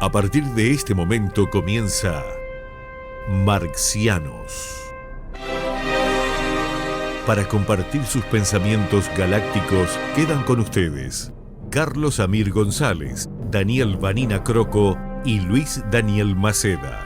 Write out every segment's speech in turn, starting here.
A partir de este momento comienza Marxianos. Para compartir sus pensamientos galácticos quedan con ustedes Carlos Amir González, Daniel Vanina Croco y Luis Daniel Maceda.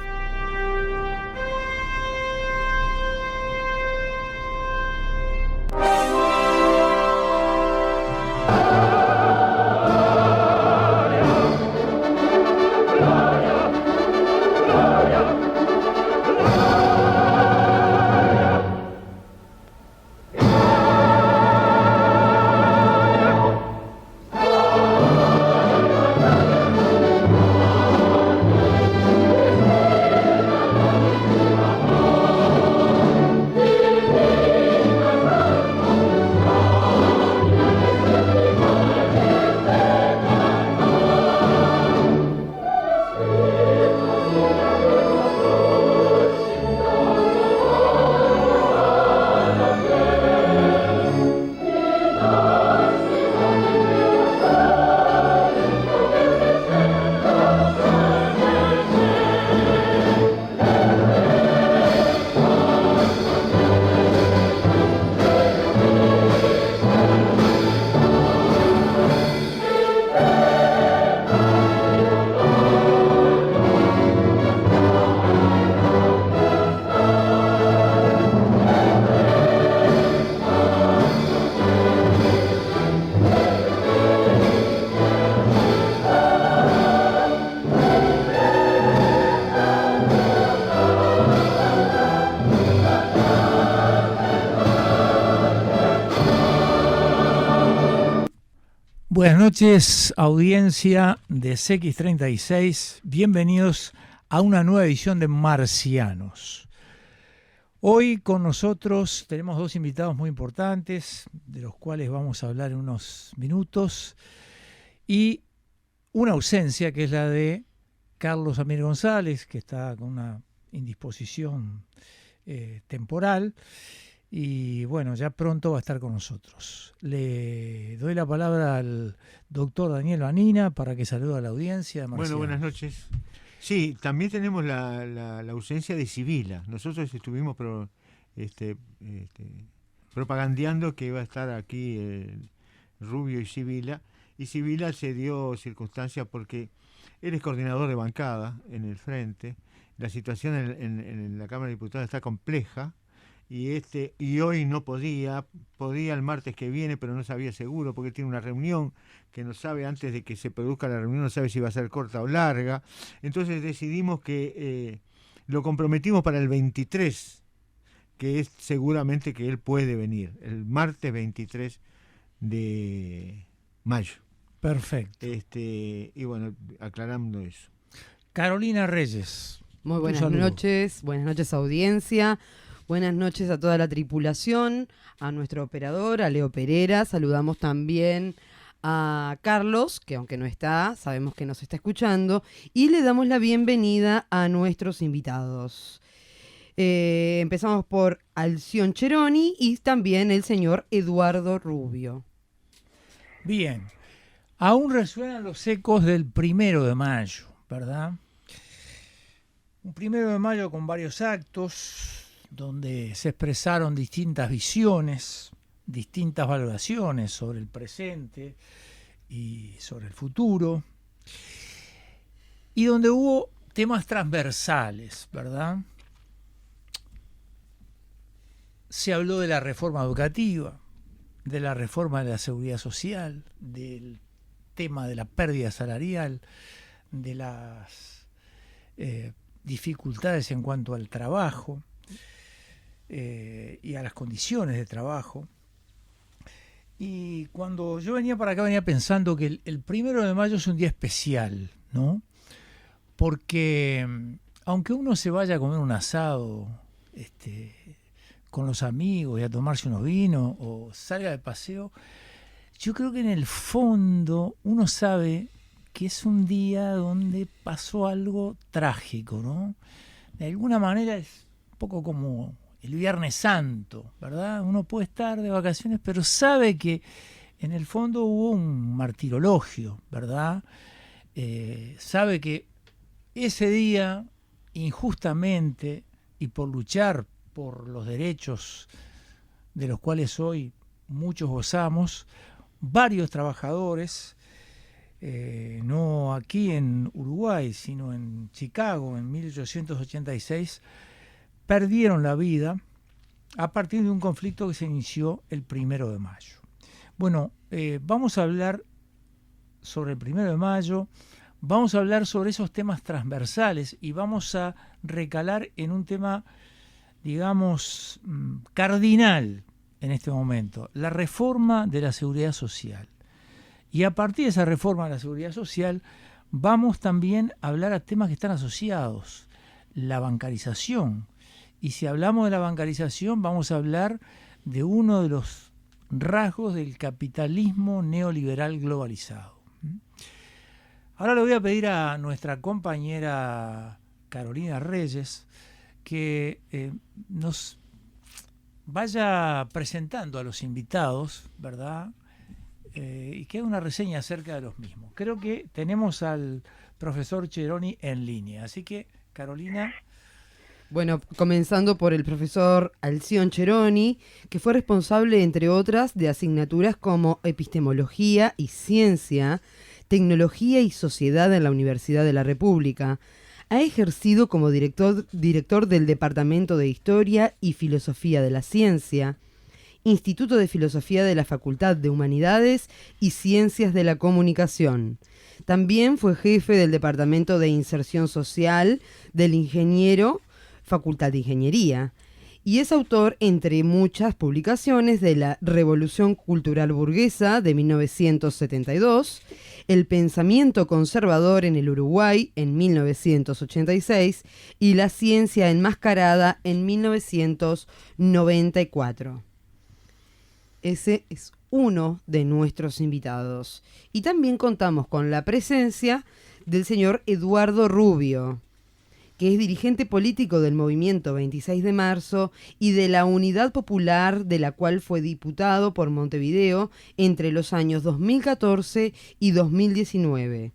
Buenas noches, audiencia de CX36. Bienvenidos a una nueva edición de Marxianos. Hoy con nosotros tenemos dos invitados muy importantes, de los cuales vamos a hablar en unos minutos, y una ausencia que es la de Carlos Amir González, que está con una indisposición temporal. Y bueno, ya pronto va a estar con nosotros. Le doy la palabra al doctor Daniel Vanina para que salude a la audiencia de Marxianos. Bueno, buenas noches. Sí, también tenemos la ausencia de Sibila. Nosotros estuvimos propagandeando que iba a estar aquí Rubio y Sibila se dio circunstancia porque él es coordinador de bancada en el frente. La situación en la Cámara de Diputados está compleja. Y hoy no podía el martes que viene, pero no sabía seguro porque tiene una reunión que no sabe, antes de que se produzca la reunión, no sabe si va a ser corta o larga. Entonces decidimos que lo comprometimos para el 23, que es seguramente que él puede venir, el martes 23 de mayo. Perfecto. Y bueno, aclarando eso. Carolina Reyes. Muy buenas noches audiencia. Buenas noches a toda la tripulación, a nuestro operador, a Leo Pereira. Saludamos también a Carlos, que aunque no está, sabemos que nos está escuchando. Y le damos la bienvenida a nuestros invitados. Empezamos por Alción Cheroni y también el señor Eduardo Rubio. Bien, aún resuenan los ecos del 1 de mayo, ¿verdad? Un 1 de mayo con varios actos, donde se expresaron distintas visiones, distintas valoraciones sobre el presente y sobre el futuro, y donde hubo temas transversales, ¿verdad? Se habló de la reforma educativa, de la reforma de la seguridad social, del tema de la pérdida salarial, de las dificultades en cuanto al trabajo, y a las condiciones de trabajo. Y cuando yo venía para acá venía pensando que el 1 de mayo es un día especial, ¿no? Porque aunque uno se vaya a comer un asado con los amigos y a tomarse unos vinos o salga de paseo, yo creo que en el fondo uno sabe que es un día donde pasó algo trágico, ¿no? De alguna manera es un poco como el Viernes Santo, ¿verdad? Uno puede estar de vacaciones, pero sabe que en el fondo hubo un martirologio, ¿verdad? Sabe que ese día, injustamente, y por luchar por los derechos de los cuales hoy muchos gozamos, varios trabajadores, no aquí en Uruguay, sino en Chicago en 1886, perdieron la vida a partir de un conflicto que se inició el 1 de mayo. Bueno, vamos a hablar sobre el 1 de mayo, vamos a hablar sobre esos temas transversales y vamos a recalar en un tema, digamos, cardinal en este momento, la reforma de la seguridad social. Y a partir de esa reforma de la seguridad social vamos también a hablar a temas que están asociados, la bancarización. Y si hablamos de la bancarización vamos a hablar de uno de los rasgos del capitalismo neoliberal globalizado. Ahora le voy a pedir a nuestra compañera Carolina Reyes que nos vaya presentando a los invitados, ¿verdad? Y que haga una reseña acerca de los mismos. Creo que tenemos al profesor Cheroni en línea, así que Carolina. Bueno, comenzando por el profesor Alción Cheroni, que fue responsable, entre otras, de asignaturas como Epistemología y Ciencia, Tecnología y Sociedad en la Universidad de la República. Ha ejercido como director del Departamento de Historia y Filosofía de la Ciencia, Instituto de Filosofía de la Facultad de Humanidades y Ciencias de la Comunicación. También fue jefe del Departamento de Inserción Social del Ingeniero, Facultad de Ingeniería, y es autor, entre muchas publicaciones, de la Revolución Cultural Burguesa de 1972, El pensamiento conservador en el Uruguay en 1986 y La ciencia enmascarada en 1994. Ese es uno de nuestros invitados. Y también contamos con la presencia del señor Eduardo Rubio, que es dirigente político del Movimiento 26 de Marzo y de la Unidad Popular, de la cual fue diputado por Montevideo entre los años 2014 y 2019.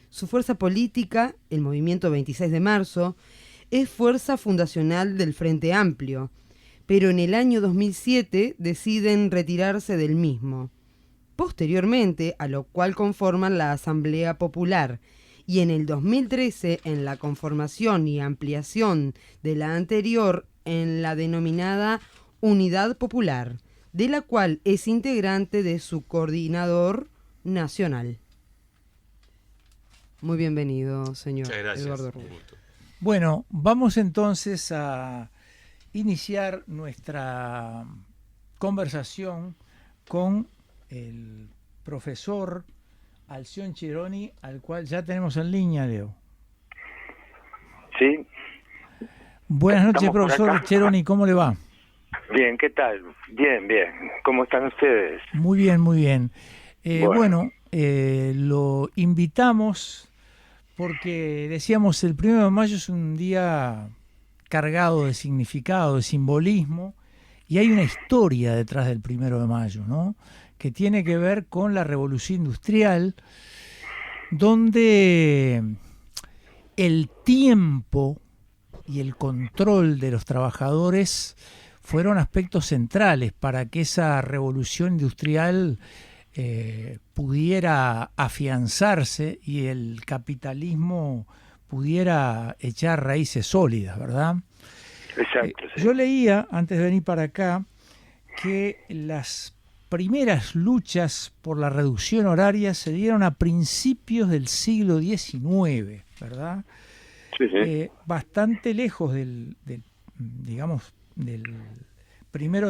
Su fuerza política, el Movimiento 26 de Marzo, es fuerza fundacional del Frente Amplio, pero en el año 2007 deciden retirarse del mismo. Posteriormente, a lo cual conforman la Asamblea Popular, y en el 2013 en la conformación y ampliación de la anterior en la denominada Unidad Popular, de la cual es integrante de su coordinador nacional. Muy bienvenido, señor. Muchas gracias. Eduardo Rubio. Un gusto. Bueno, vamos entonces a iniciar nuestra conversación con el profesor Alción Cheroni, al cual ya tenemos en línea, Leo. Sí. Buenas noches, Estamos por profesor acá. Cheroni, ¿cómo le va? Bien, ¿qué tal? Bien, bien. ¿Cómo están ustedes? Muy bien, muy bien. Bueno. Lo invitamos porque decíamos el 1 de mayo es un día cargado de significado, de simbolismo, y hay una historia detrás del 1 de mayo, ¿no?, que tiene que ver con la revolución industrial, donde el tiempo y el control de los trabajadores fueron aspectos centrales para que esa revolución industrial pudiera afianzarse y el capitalismo pudiera echar raíces sólidas, ¿verdad? Exacto. Sí. Yo leía, antes de venir para acá, que las primeras luchas por la reducción horaria se dieron a principios del siglo XIX, ¿verdad? Sí, sí. Bastante lejos del 1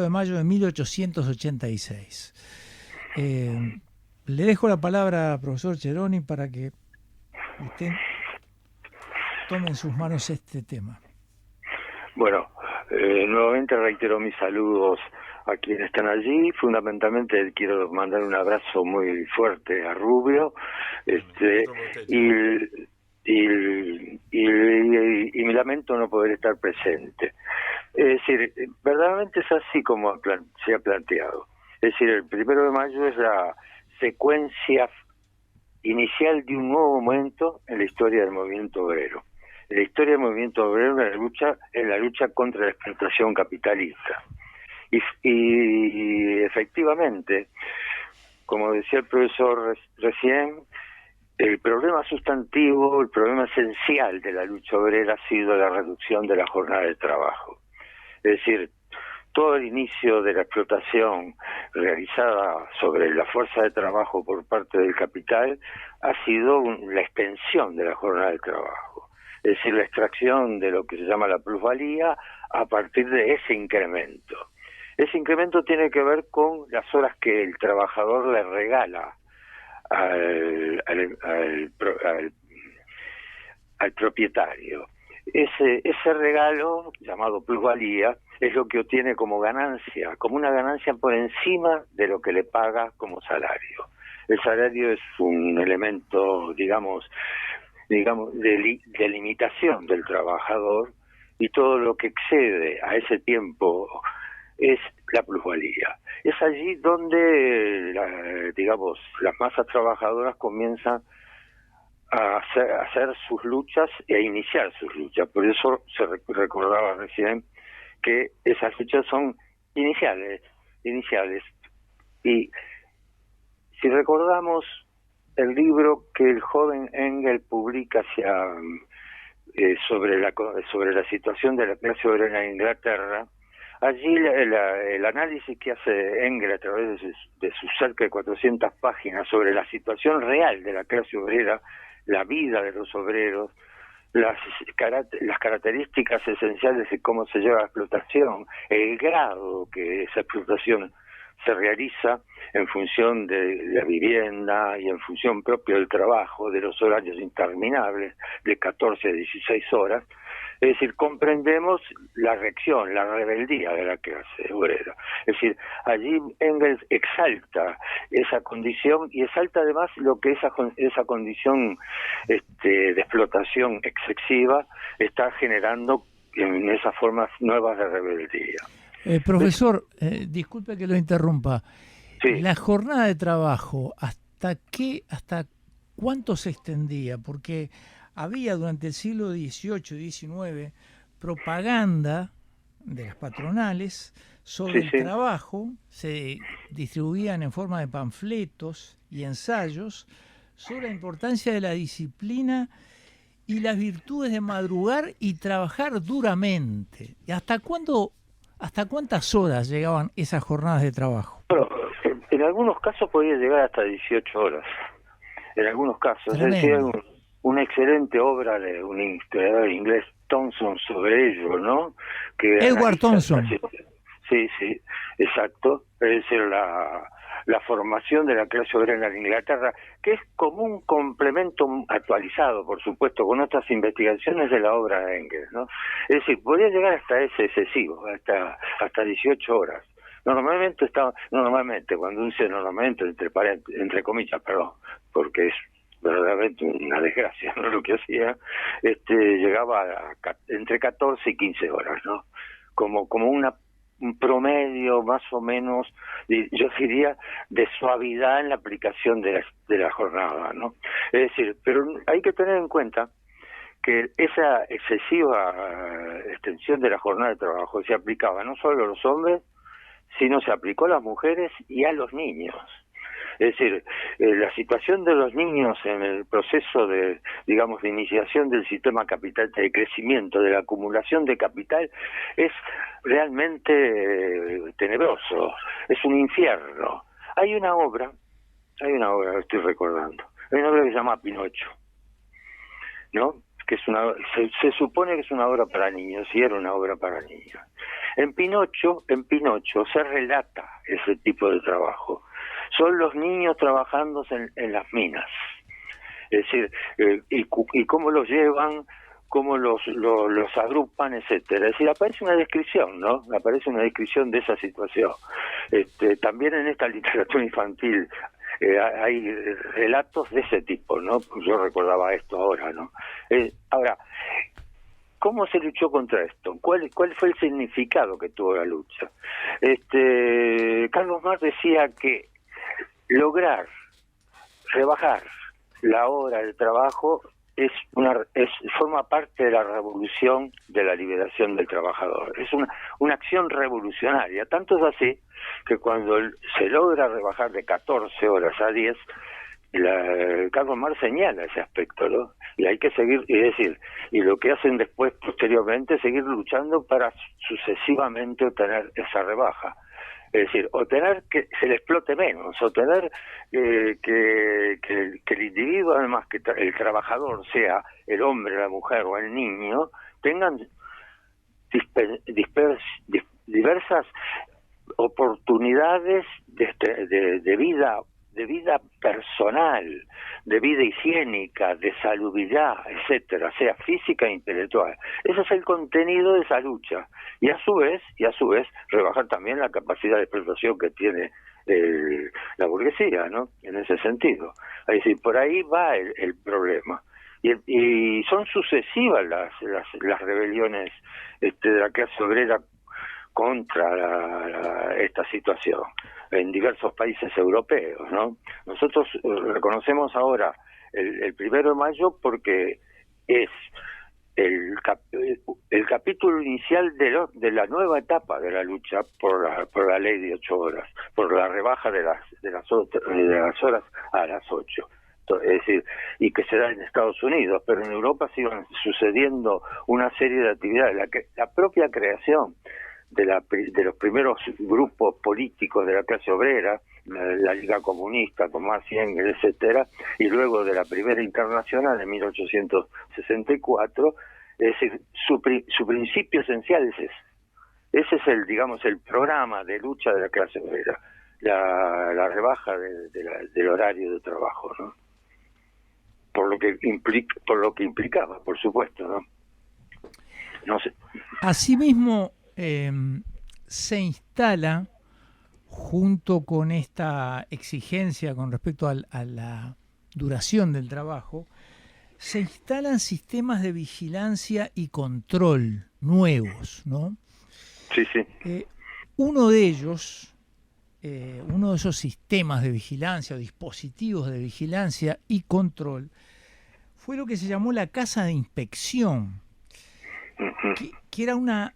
de mayo de 1886. Le dejo la palabra, profesor Cheroni, para que usted tome en sus manos este tema. Bueno, nuevamente reitero mis saludos a quienes están allí. Fundamentalmente quiero mandar un abrazo muy fuerte a Rubio, y me lamento no poder estar presente. Es decir, verdaderamente es así como se ha planteado. Es decir, el 1 de mayo es la secuencia inicial de un nuevo momento en la historia del movimiento obrero. la historia del movimiento obrero en la lucha contra la explotación capitalista. Y efectivamente, como decía el profesor recién, el problema sustantivo, el problema esencial de la lucha obrera ha sido la reducción de la jornada de trabajo. Es decir, todo el inicio de la explotación realizada sobre la fuerza de trabajo por parte del capital ha sido la extensión de la jornada de trabajo. Es decir, la extracción de lo que se llama la plusvalía a partir de ese incremento. Ese incremento tiene que ver con las horas que el trabajador le regala al propietario. Ese regalo, llamado plusvalía, es lo que obtiene como ganancia, como una ganancia por encima de lo que le paga como salario. El salario es un elemento, digamos de limitación del trabajador, y todo lo que excede a ese tiempo es la plusvalía. Es allí donde, las masas trabajadoras comienzan a hacer sus luchas e a iniciar sus luchas. Por eso se recordaba recién que esas luchas son iniciales. Y si recordamos el libro que el joven Engels publica sobre la situación de la clase obrera en Inglaterra, allí el análisis que hace Engels a través de sus cerca de 400 páginas sobre la situación real de la clase obrera, la vida de los obreros, las características esenciales de cómo se lleva la explotación, el grado que esa explotación se realiza en función de la vivienda y en función propio del trabajo, de los horarios interminables de 14 a 16 horas. Es decir, comprendemos la reacción, la rebeldía de la clase obrera. Es decir, allí Engels exalta esa condición y exalta además lo que esa condición de explotación excesiva está generando en esas formas nuevas de rebeldía. Profesor, disculpe que lo interrumpa. Sí. La jornada de trabajo, ¿hasta cuánto se extendía? Porque había durante el siglo XVIII, XIX, propaganda de las patronales sobre el trabajo, se distribuían en forma de panfletos y ensayos sobre la importancia de la disciplina y las virtudes de madrugar y trabajar duramente. ¿Y hasta cuántas horas llegaban esas jornadas de trabajo? Bueno, en algunos casos podía llegar hasta 18 horas. En algunos casos. Tremendo. Es decir, una excelente obra de un historiador inglés, Thomson, sobre ello, ¿no? Edward Thomson. Sí, exacto. Es decir, la formación de la clase obrera en Inglaterra, que es como un complemento actualizado, por supuesto, con otras investigaciones de la obra de Engels, ¿no? Es decir, podría llegar hasta ese excesivo, hasta 18 horas. Normalmente, cuando uno dice normalmente, entre comillas, perdón, porque es verdaderamente una desgracia, ¿no? Lo que hacía, llegaba entre 14 y 15 horas, ¿no? Como un promedio más o menos, yo diría, de suavidad en la aplicación de la jornada, ¿no? Es decir, pero hay que tener en cuenta que esa excesiva extensión de la jornada de trabajo se aplicaba no solo a los hombres, sino se aplicó a las mujeres y a los niños. Es decir, la situación de los niños en el proceso de iniciación del sistema capital, de crecimiento, de la acumulación de capital, es realmente tenebroso, es un infierno. Hay una obra, lo estoy recordando, hay una obra que se llama Pinocho, ¿no? Que se supone que es una obra para niños, y era una obra para niños. En Pinocho se relata ese tipo de trabajo. Son los niños trabajando en las minas. Es decir, y cómo los llevan, cómo los agrupan, etcétera. Es decir, aparece una descripción, ¿no? Aparece una descripción de esa situación. También en esta literatura infantil hay relatos de ese tipo, ¿no? Yo recordaba esto ahora, ¿no? Ahora, ¿cómo se luchó contra esto? ¿Cuál fue el significado que tuvo la lucha? Carlos Marx decía que lograr rebajar la hora de trabajo forma parte de la revolución de la liberación del trabajador. Es una acción revolucionaria. Tanto es así que cuando se logra rebajar de 14 horas a 10, Carlos Marx señala ese aspecto, ¿no? Y hay que seguir, y lo que hacen después, posteriormente, es seguir luchando para sucesivamente obtener esa rebaja. Es decir, o tener que se le explote menos, o tener que el individuo, además que el trabajador, sea el hombre, la mujer o el niño, tengan diversas oportunidades de vida personal, de vida higiénica, de salubridad, etcétera, sea física e intelectual. Ese es el contenido de esa lucha. Y a su vez, rebajar también la capacidad de explotación que tiene la burguesía, ¿no? En ese sentido. Es decir, por ahí va el problema. Y son sucesivas las rebeliones de la clase obrera contra esta situación en diversos países europeos, ¿no? Nosotros reconocemos ahora el 1 de mayo porque es el capítulo inicial de la nueva etapa de la lucha por la ley de 8 horas, por la rebaja de las horas a las 8. Es decir, y que se da en Estados Unidos, pero en Europa siguen sucediendo una serie de actividades. La propia creación de los primeros grupos políticos de la clase obrera, la Liga Comunista con Marx y Engels, etcétera, y luego de la primera internacional en 1864, es decir, su principio esencial es ese. Ese es el programa de lucha de la clase obrera, la rebaja del horario de trabajo, ¿no? Por lo que implicaba, por supuesto, ¿no? No sé. Asimismo, se instala, junto con esta exigencia con respecto a la duración del trabajo, se instalan sistemas de vigilancia y control nuevos, ¿no? Sí, sí. Uno de ellos, uno de esos sistemas de vigilancia o dispositivos de vigilancia y control, fue lo que se llamó la casa de inspección, que era una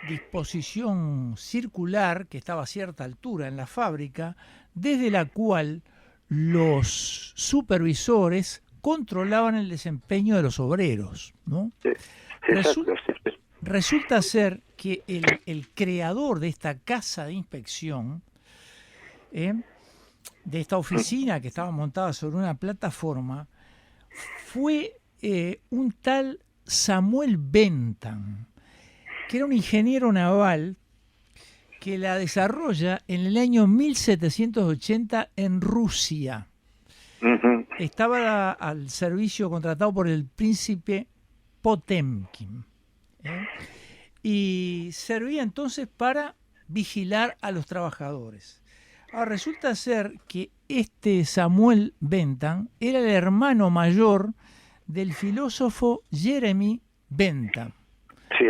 disposición circular que estaba a cierta altura en la fábrica, desde la cual los supervisores controlaban el desempeño de los obreros, ¿no? Sí, Resulta ser que el creador de esta casa de inspección, de esta oficina que estaba montada sobre una plataforma, fue un tal Samuel Bentham, que era un ingeniero naval que la desarrolla en el año 1780 en Rusia. Estaba al servicio contratado por el príncipe Potemkin, y servía entonces para vigilar a los trabajadores. Ahora, resulta ser que este Samuel Bentham era el hermano mayor del filósofo Jeremy Bentham,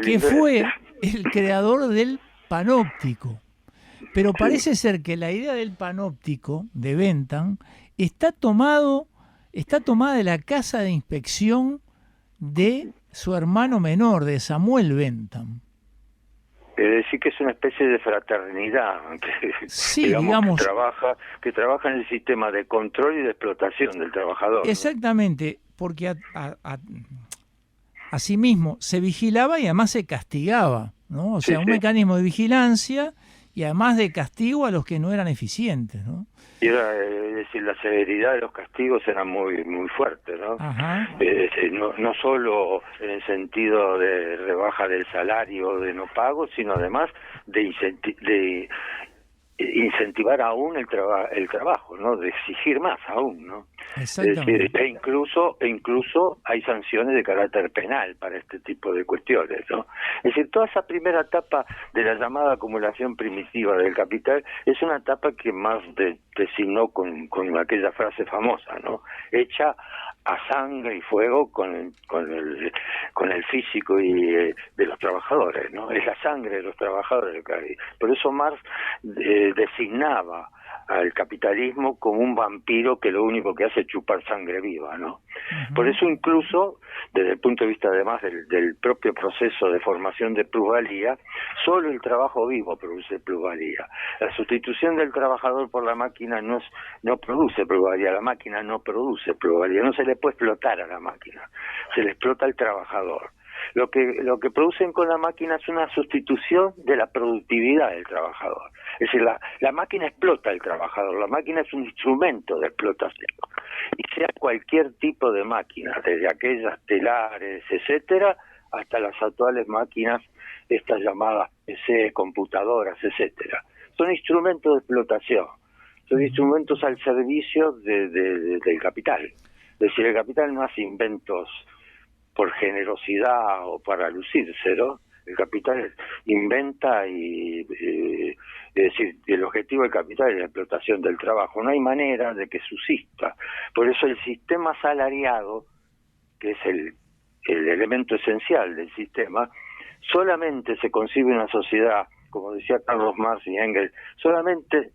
que fue el creador del panóptico. Pero parece ser que la idea del panóptico de Bentham está tomada de la casa de inspección de su hermano menor, de Samuel Bentham. Es decir, que es una especie de fraternidad sí, digamos, que trabaja en el sistema de control y de explotación del trabajador. Exactamente, ¿no? Porque asimismo se vigilaba y además se castigaba, ¿no? O sea, un mecanismo de vigilancia y además de castigo a los que no eran eficientes, ¿no? Y era, es decir, la severidad de los castigos era muy muy fuerte, ¿no? No solo en el sentido de rebaja del salario de no pago, sino además de incentivar aún el trabajo, ¿no? De exigir más aún, ¿no? Exactamente. Es decir, e incluso hay sanciones de carácter penal para este tipo de cuestiones, ¿no? Es decir, toda esa primera etapa de la llamada acumulación primitiva del capital es una etapa que Marx designó con aquella frase famosa, ¿no? Hecha a sangre y fuego con el físico y de los trabajadores, ¿no? Es la sangre de los trabajadores lo que hay. Por eso Marx designaba al capitalismo como un vampiro que lo único que hace es chupar sangre viva, ¿no? Por eso incluso, desde el punto de vista además del propio proceso de formación de plusvalía, solo el trabajo vivo produce plusvalía. La sustitución del trabajador por la máquina no produce plusvalía, la máquina no produce plusvalía, no se le puede explotar a la máquina, se le explota al trabajador. Lo que producen con la máquina es una sustitución de la productividad del trabajador. Es decir, la máquina explota al trabajador, la máquina es un instrumento de explotación. Y sea cualquier tipo de máquina, desde aquellas telares, etcétera, hasta las actuales máquinas, estas llamadas PC, computadoras, etcétera. Son instrumentos de explotación, son instrumentos al servicio del capital. Es decir, el capital no hace inventos por generosidad o para lucirse, ¿no? El capital inventa es decir, el objetivo del capital es la explotación del trabajo. No hay manera de que subsista. Por eso el sistema asalariado, que es el elemento esencial del sistema, solamente se concibe una sociedad, como decía Carlos Marx y Engels, solamente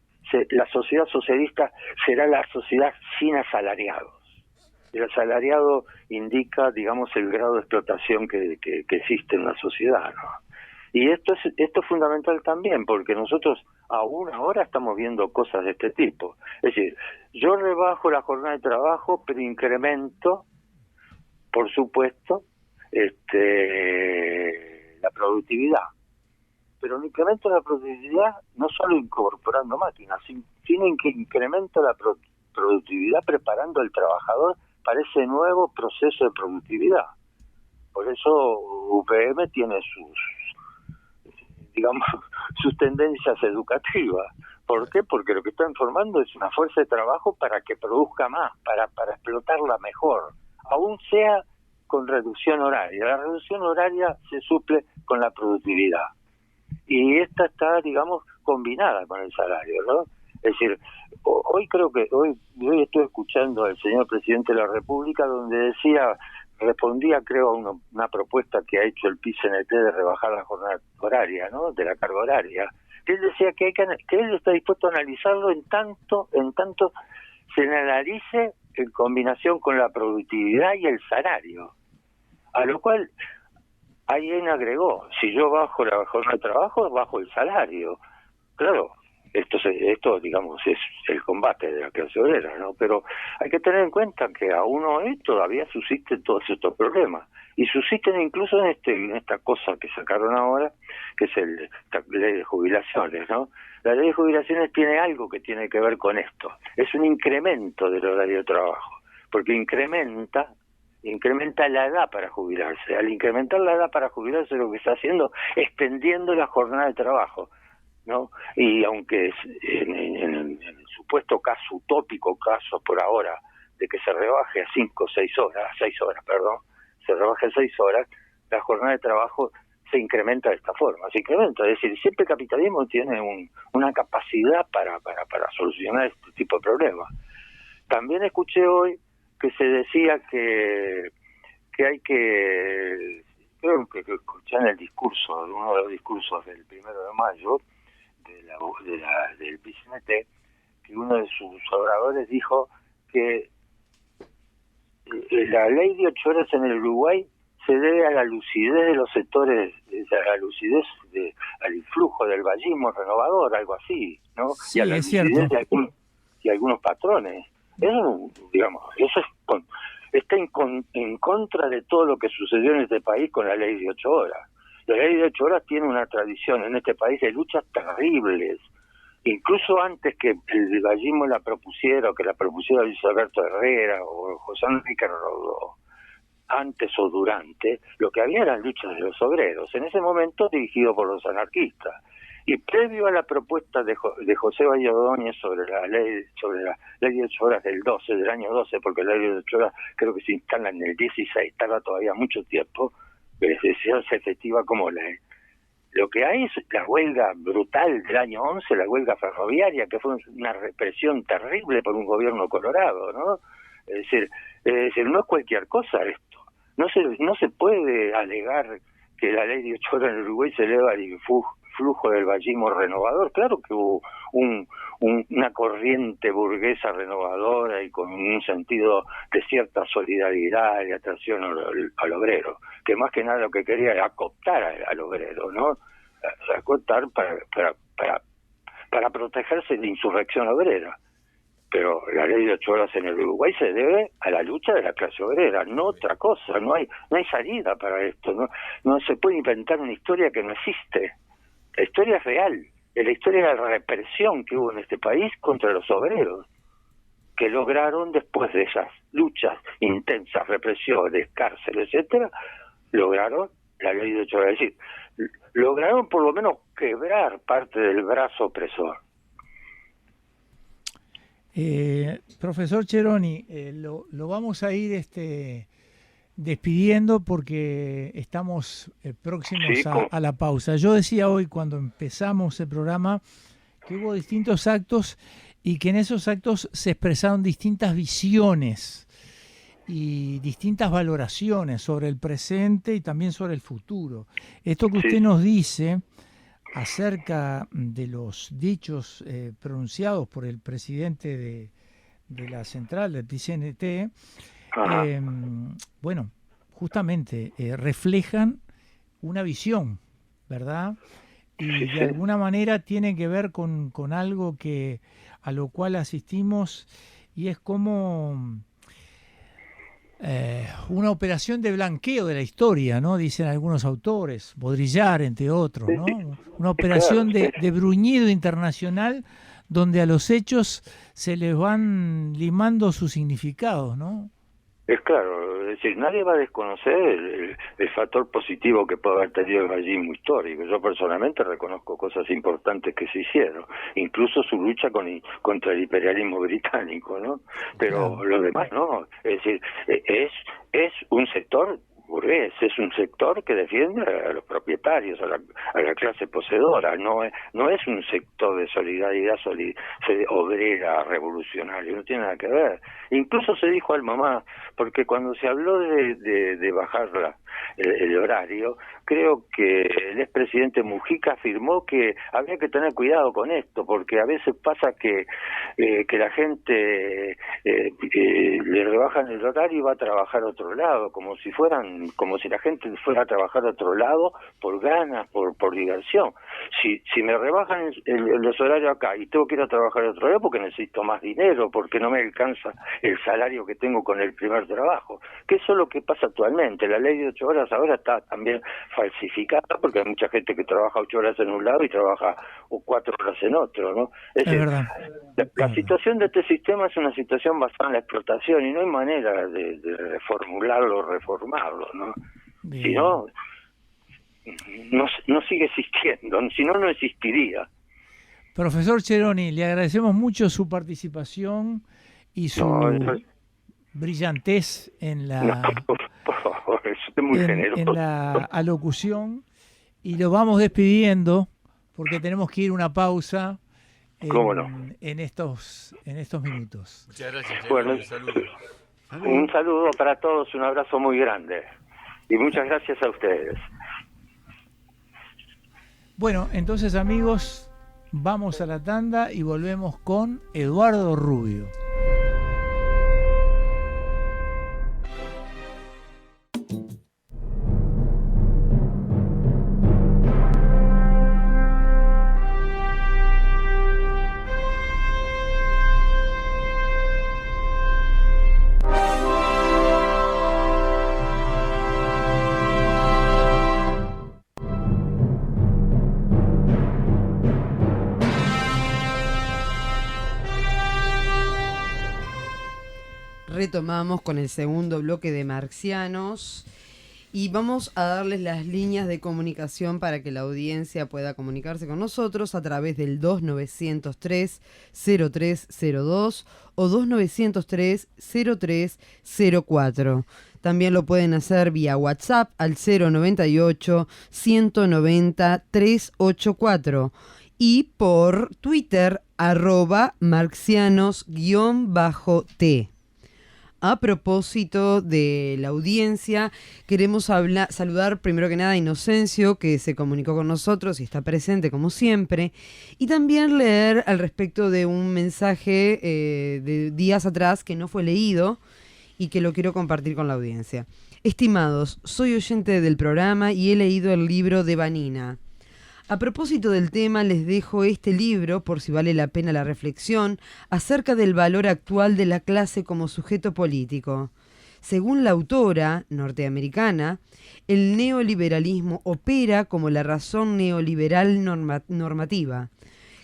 la sociedad socialista será la sociedad sin asalariados. El asalariado indica, digamos, el grado de explotación que existe en la sociedad, ¿no? Y esto es fundamental también, porque nosotros aún ahora estamos viendo cosas de este tipo. Es decir, yo rebajo la jornada de trabajo, pero incremento, por supuesto, la productividad. Pero no incremento la productividad no solo incorporando máquinas, sino que incremento la productividad preparando al trabajador para ese nuevo proceso de productividad. Por eso UPM tiene sus tendencias educativas. ¿Por qué? Porque lo que están formando es una fuerza de trabajo para que produzca más, para explotarla mejor, aún sea con reducción horaria. La reducción horaria se suple con la productividad. Y esta está, digamos, combinada con el salario, ¿no? Es decir, hoy estoy escuchando al señor presidente de la República donde respondía creo a una propuesta que ha hecho el PICNT de rebajar la jornada horaria, ¿no? De la carga horaria. Él decía que él está dispuesto a analizarlo en tanto se analice en combinación con la productividad y el salario. A lo cual alguien agregó, si yo bajo la jornada de trabajo, bajo el salario. Claro, esto digamos es el combate de la clase obrera, ¿no? Pero hay que tener en cuenta que aún hoy todavía subsisten todos estos problemas y subsisten incluso en esta cosa que sacaron ahora, que es la ley de jubilaciones, ¿no? La ley de jubilaciones tiene algo que tiene que ver con esto, es un incremento del horario de trabajo, porque incrementa la edad para jubilarse. Al incrementar la edad para jubilarse lo que está haciendo es extendiendo la jornada de trabajo, ¿no? Y aunque en el supuesto caso, utópico caso por ahora, de que se rebaje a 6 horas, se rebaje a 6 horas, la jornada de trabajo se incrementa de esta forma, es decir, siempre el capitalismo tiene una capacidad para solucionar este tipo de problemas. También escuché hoy que se decía que hay que, creo que escuché en el discurso, uno de los discursos del 1 de mayo, del PCNT, que uno de sus oradores dijo que la ley de 8 horas en el Uruguay se debe a la lucidez de los sectores, a la lucidez al influjo del vallismo renovador, algo así, ¿no? Sí, y a la es lucidez cierto. de algunos patrones. Eso, digamos, está en contra de todo lo que sucedió en este país con la ley de 8 horas. La ley de 8 horas tiene una tradición en este país de luchas terribles, incluso antes que el vallismo la propusiera, o que la propusiera Luis Alberto Herrera o José Enrique Rodó, antes o durante, lo que había eran luchas de los obreros, en ese momento dirigido por los anarquistas. Y previo a la propuesta de José Valle sobre la ley de 8 horas del año 12, porque la ley de 8 horas creo que se instala en el 16, tarda todavía mucho tiempo, que se hace efectiva como ley. Lo que hay es la huelga brutal del año 11, la huelga ferroviaria, que fue una represión terrible por un gobierno colorado, ¿no? Es decir, no es cualquier cosa esto. No se puede alegar que la ley de 8 horas en Uruguay se eleva al influjo del vallismo renovador. Claro que hubo una corriente burguesa renovadora y con un sentido de cierta solidaridad y atracción al obrero, que más que nada lo que quería era cooptar al obrero, ¿no? Cooptar para protegerse de insurrección obrera. Pero la ley de 8 horas en el Uruguay se debe a la lucha de la clase obrera, no otra cosa. No hay salida para esto. No se puede inventar una historia que no existe. La historia es real. Es la historia de la represión que hubo en este país contra los obreros, que lograron, después de esas luchas intensas, represiones, cárceles, etcétera, lograron la ley de 8 horas. Es decir, lograron por lo menos quebrar parte del brazo opresor. Profesor Cheroni, lo vamos a ir despidiendo porque estamos próximos a la pausa. Yo decía hoy cuando empezamos el programa que hubo distintos actos y que en esos actos se expresaron distintas visiones y distintas valoraciones sobre el presente y también sobre el futuro. Esto que usted nos dice acerca de los dichos pronunciados por el presidente de la central, del PCNT, bueno, justamente reflejan una visión, ¿verdad? Y de alguna manera tiene que ver con algo a lo cual asistimos, y es como una operación de blanqueo de la historia, ¿no? Dicen algunos autores, Baudrillard, entre otros, ¿no? Una operación de bruñido internacional donde a los hechos se les van limando sus significados, ¿no? Es claro, es decir, nadie va a desconocer el factor positivo que puede haber tenido el gallismo histórico. Yo personalmente reconozco cosas importantes que se hicieron, incluso su lucha contra el imperialismo británico, ¿no? Pero lo demás no, es decir, es un sector burgués, es un sector que defiende a los propietarios, a la clase poseedora, no es un sector de solidaridad obrera revolucionaria, no tiene nada que ver. Incluso se dijo algo más, porque cuando se habló de bajar el horario, creo que el expresidente Mujica afirmó que había que tener cuidado con esto, porque a veces pasa que la gente le rebajan el horario y va a trabajar a otro lado, como si la gente fuera a trabajar a otro lado por ganas, por diversión. Si me rebajan los horarios acá y tengo que ir a trabajar a otro lado porque necesito más dinero, porque no me alcanza el salario que tengo con el primer trabajo, que eso es lo que pasa actualmente. La ley de 8 horas ahora está también falsificada porque hay mucha gente que trabaja 8 horas en un lado y trabaja 4 horas en otro, ¿no? Es decir, verdad. La situación de este sistema es una situación basada en la explotación y no hay manera de reformularlo o reformarlo, ¿no? Bien. Si no sigue existiendo, si no existiría. Profesor Cheroni, le agradecemos mucho su participación y su brillantez en la por favor, eso es muy generoso. En la alocución, y lo vamos despidiendo porque tenemos que ir a una pausa en estos minutos. Muchas gracias. Bueno, un saludo para todos, un abrazo muy grande y muchas gracias a ustedes. Bueno, entonces amigos, vamos a la tanda y volvemos con Eduardo Rubio. Retomamos con el segundo bloque de Marxianos y vamos a darles las líneas de comunicación para que la audiencia pueda comunicarse con nosotros a través del 2903-0302 o 2903-0304. También lo pueden hacer vía WhatsApp al 098-190-384 y por Twitter @marxianos_t. A propósito de la audiencia, queremos saludar primero que nada a Inocencio, que se comunicó con nosotros y está presente como siempre, y también leer al respecto de un mensaje de días atrás que no fue leído y que lo quiero compartir con la audiencia. Estimados, soy oyente del programa y he leído el libro de Vanina. A propósito del tema, les dejo este libro, por si vale la pena la reflexión, acerca del valor actual de la clase como sujeto político. Según la autora norteamericana, el neoliberalismo opera como la razón neoliberal normativa,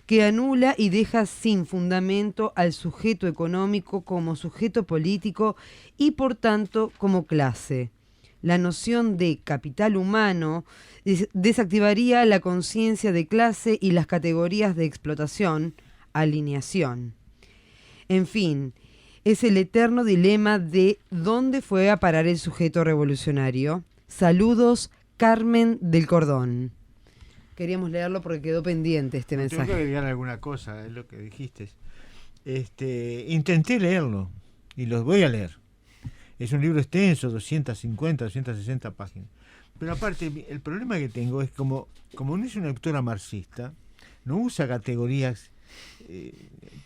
que anula y deja sin fundamento al sujeto económico como sujeto político y, por tanto, como clase. La noción de capital humano desactivaría la conciencia de clase y las categorías de explotación, alineación. En fin, es el eterno dilema de dónde fue a parar el sujeto revolucionario. Saludos, Carmen del Cordón. Queríamos leerlo porque quedó pendiente este mensaje. Tengo que agregar alguna cosa, es lo que dijiste. Intenté leerlo y los voy a leer. Es un libro extenso, 250, 260 páginas. Pero aparte, el problema que tengo es como no es una autora marxista, no usa categorías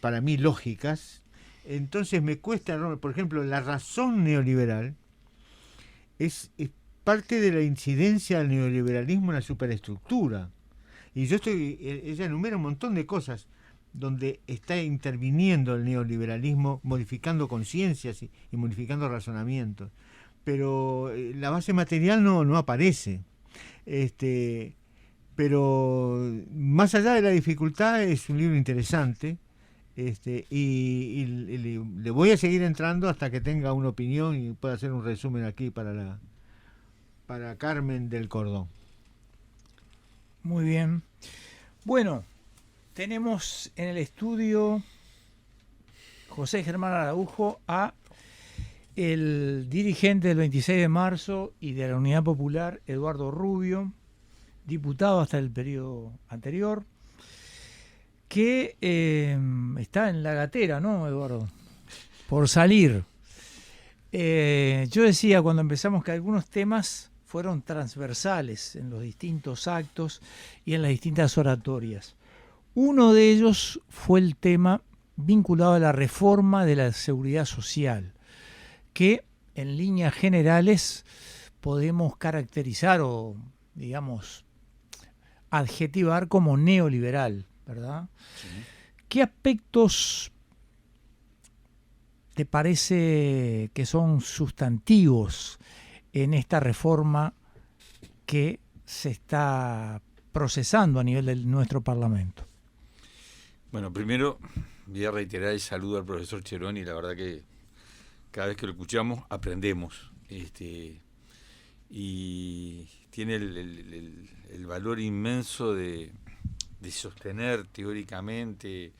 para mí lógicas, entonces me cuesta, por ejemplo, la razón neoliberal es parte de la incidencia del neoliberalismo en la superestructura. Y ella enumera un montón de cosas donde está interviniendo el neoliberalismo, modificando conciencias y modificando razonamientos. Pero la base material no aparece. Pero más allá de la dificultad, es un libro interesante. Y le voy a seguir entrando hasta que tenga una opinión y pueda hacer un resumen aquí para Carmen del Cordón. Muy bien. Bueno, tenemos en el estudio José Germán Araujo a el dirigente del 26 de marzo y de la Unidad Popular, Eduardo Rubio, diputado hasta el periodo anterior, que está en la gatera, ¿no, Eduardo? Por salir. Yo decía cuando empezamos que algunos temas fueron transversales en los distintos actos y en las distintas oratorias. Uno de ellos fue el tema vinculado a la reforma de la seguridad social, que en líneas generales podemos caracterizar o, digamos, adjetivar como neoliberal, ¿verdad? Sí. ¿Qué aspectos te parece que son sustantivos en esta reforma que se está procesando a nivel de nuestro Parlamento? Bueno, primero voy a reiterar el saludo al profesor Cheroni. La verdad que cada vez que lo escuchamos aprendemos, y tiene el valor inmenso de sostener teóricamente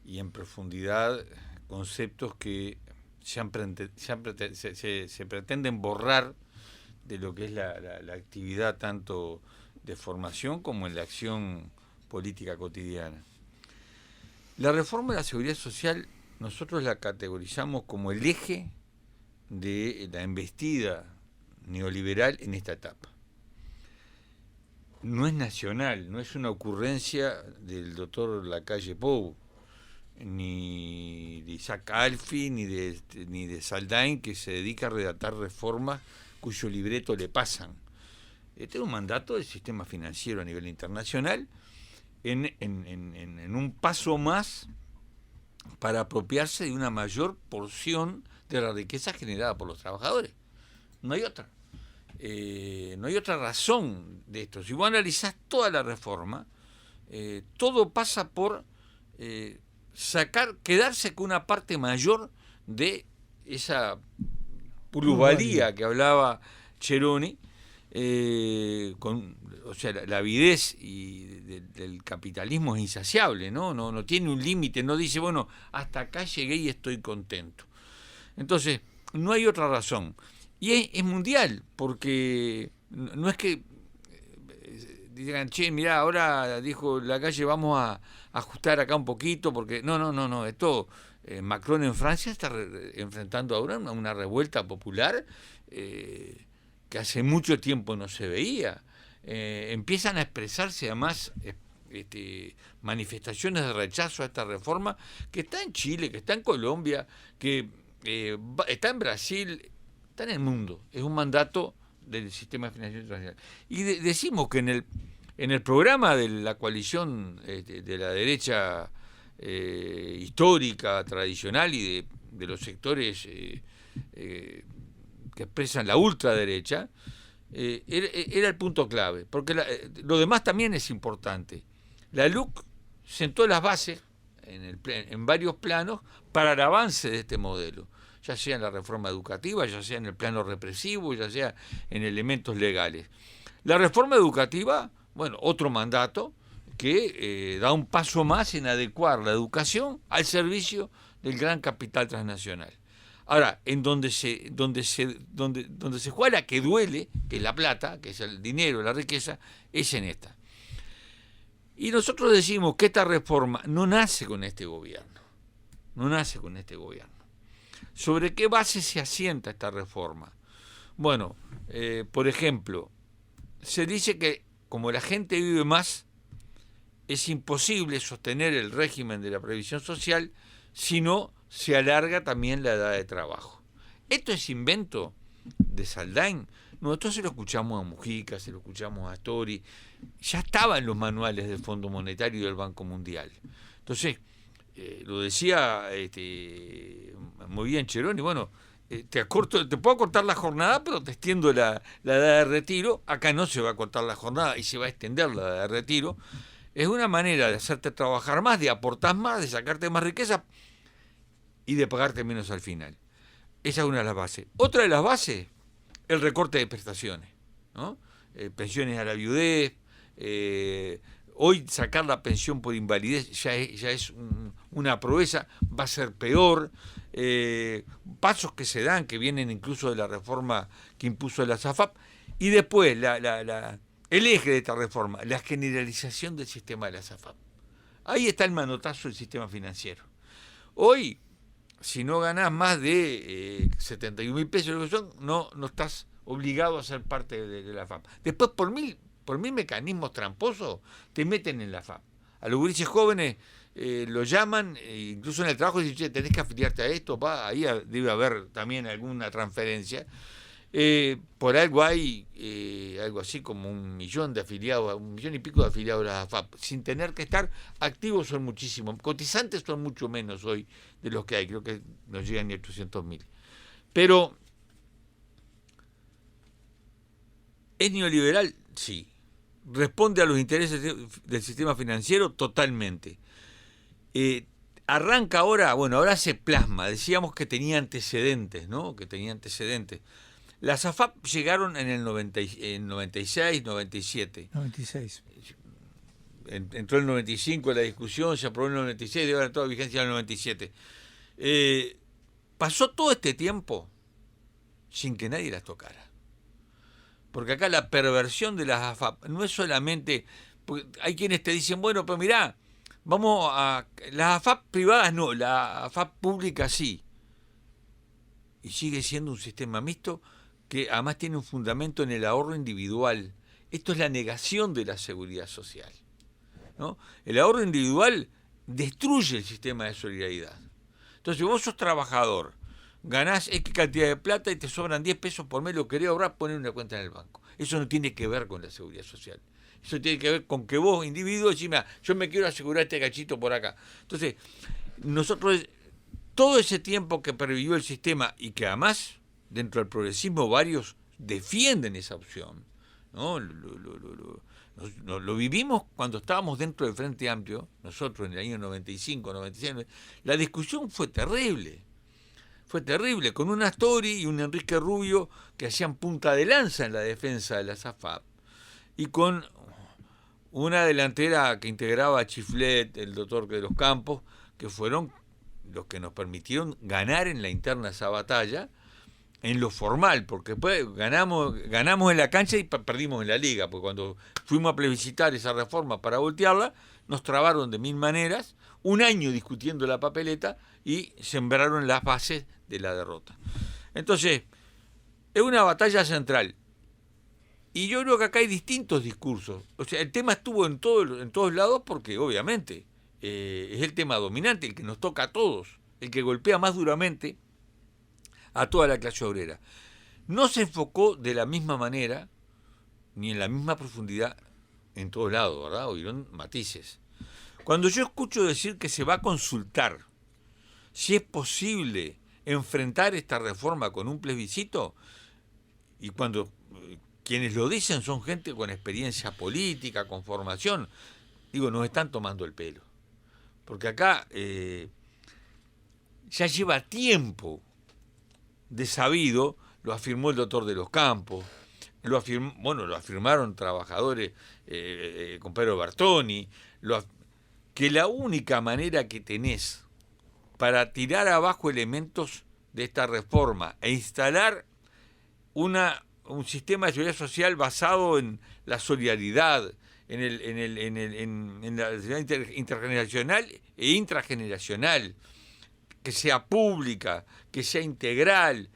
y en profundidad conceptos que se pretenden borrar de lo que es la actividad tanto de formación como en la acción política cotidiana. La reforma de la seguridad social nosotros la categorizamos como el eje de la embestida neoliberal en esta etapa. No es nacional, no es una ocurrencia del doctor Lacalle Pou, ni de Isaac Alfi, ni de Saldain, que se dedica a redactar reformas cuyo libreto le pasan. Este es un mandato del sistema financiero a nivel internacional en un paso más para apropiarse de una mayor porción de la riqueza generada por los trabajadores. No hay otra. No hay otra razón de esto. Si vos analizás toda la reforma, todo pasa por quedarse con una parte mayor de esa plusvalía que hablaba Cheroni, o sea, la avidez del capitalismo es insaciable, no tiene un límite, no dice, bueno, hasta acá llegué y estoy contento. Entonces, no hay otra razón. Y es mundial, porque no es que digan, che, mirá, ahora dijo Lacalle, vamos a ajustar acá un poquito, porque no, esto Macron en Francia está enfrentando ahora una revuelta popular que hace mucho tiempo no se veía. Empiezan a expresarse además manifestaciones de rechazo a esta reforma que está en Chile, que está en Colombia, que está en Brasil, está en el mundo. Es un mandato del sistema financiero internacional. Y decimos que en el programa de la coalición de la derecha histórica, tradicional y de los sectores que expresan la ultraderecha, era el punto clave, porque lo demás también es importante. La LUC sentó las bases en varios planos para el avance de este modelo, ya sea en la reforma educativa, ya sea en el plano represivo, ya sea en elementos legales. La reforma educativa, bueno, otro mandato que da un paso más en adecuar la educación al servicio del gran capital transnacional. Ahora, en donde se juega la que duele, que es la plata, que es el dinero, la riqueza, es en esta. Y nosotros decimos que esta reforma no nace con este gobierno. No nace con este gobierno. ¿Sobre qué base se asienta esta reforma? Bueno, por ejemplo, se dice que como la gente vive más, es imposible sostener el régimen de la previsión social si no se alarga también la edad de trabajo. Esto es invento de Saldain. Nosotros se lo escuchamos a Mujica, se lo escuchamos a Astori, ya estaba en los manuales del Fondo Monetario y del Banco Mundial. Entonces, lo decía muy bien Cheroni, bueno, te puedo cortar la jornada, pero te extiendo la edad de retiro. Acá no se va a cortar la jornada y se va a extender la edad de retiro. Es una manera de hacerte trabajar más, de aportar más, de sacarte más riqueza y de pagarte menos al final. Esa es una de las bases. Otra de las bases, el recorte de prestaciones, ¿no? Pensiones a la viudez. Hoy sacar la pensión por invalidez ya es una proeza, va a ser peor. Pasos que se dan, que vienen incluso de la reforma que impuso la SAFAP. Y después, el eje de esta reforma, la generalización del sistema de la SAFAP. Ahí está el manotazo del sistema financiero. Hoy, si no ganás más de 71.000 pesos, no estás obligado a ser parte de la FAP. Después, por mil mecanismos tramposos, te meten en la FAP. A los gurises jóvenes lo llaman, incluso en el trabajo, dicen, che, tenés que afiliarte a esto, ahí debe haber también alguna transferencia. Por algo hay algo así como 1 millón de afiliados, 1 millón y pico de afiliados a la AFAP, sin tener que estar activos. Son muchísimos, cotizantes son mucho menos hoy de los que hay, creo que no llegan ni a 800.000. Pero, ¿es neoliberal? Sí. ¿Responde a los intereses del sistema financiero? Totalmente. Arranca ahora, bueno, ahora se plasma, decíamos que tenía antecedentes, ¿no? Que tenía antecedentes. Las AFAP llegaron en el 96, 97. 96. Entró en el 95 la discusión, se aprobó en el 96, debe haber toda vigencia en el 97. Pasó todo este tiempo sin que nadie las tocara. Porque acá la perversión de las AFAP no es solamente... Hay quienes te dicen, bueno, pero mirá, vamos a... Las AFAP privadas no, la AFAP pública sí. Y sigue siendo un sistema mixto que además tiene un fundamento en el ahorro individual. Esto es la negación de la seguridad social, ¿no? El ahorro individual destruye el sistema de solidaridad. Entonces, si vos sos trabajador, ganás X cantidad de plata y te sobran 10 pesos por mes, lo querés ahorrar, poner una cuenta en el banco. Eso no tiene que ver con la seguridad social. Eso tiene que ver con que vos, individuo, decís, mira, yo me quiero asegurar este cachito por acá. Entonces, nosotros, todo ese tiempo que pervivió el sistema y que además, dentro del progresismo, varios defienden esa opción, ¿no? Lo vivimos cuando estábamos dentro del Frente Amplio, nosotros en el año 95, 96, la discusión fue terrible, con un Astori y un Enrique Rubio que hacían punta de lanza en la defensa de la SAFAP, y con una delantera que integraba a Chiflet, el doctor de los Campos, que fueron los que nos permitieron ganar en la interna esa batalla, en lo formal, porque después ganamos en la cancha y perdimos en la liga, porque cuando fuimos a plebiscitar esa reforma para voltearla, nos trabaron de 1000 maneras, un año discutiendo la papeleta y sembraron las bases de la derrota. Entonces, es una batalla central. Y yo creo que acá hay distintos discursos. O sea, el tema estuvo en todos lados porque, obviamente, es el tema dominante, el que nos toca a todos, el que golpea más duramente a toda la clase obrera. No se enfocó de la misma manera, ni en la misma profundidad en todos lados, ¿verdad? Hubieron matices. Cuando yo escucho decir que se va a consultar si es posible enfrentar esta reforma con un plebiscito, y cuando quienes lo dicen son gente con experiencia política, con formación, digo, nos están tomando el pelo. Porque acá ya lleva tiempo de sabido, lo afirmó el doctor de los Campos, lo afirmaron trabajadores, con Pedro Bertoni, que la única manera que tenés para tirar abajo elementos de esta reforma e instalar un sistema de seguridad social basado en la solidaridad, en la solidaridad intergeneracional e intrageneracional, que sea pública, que sea integral.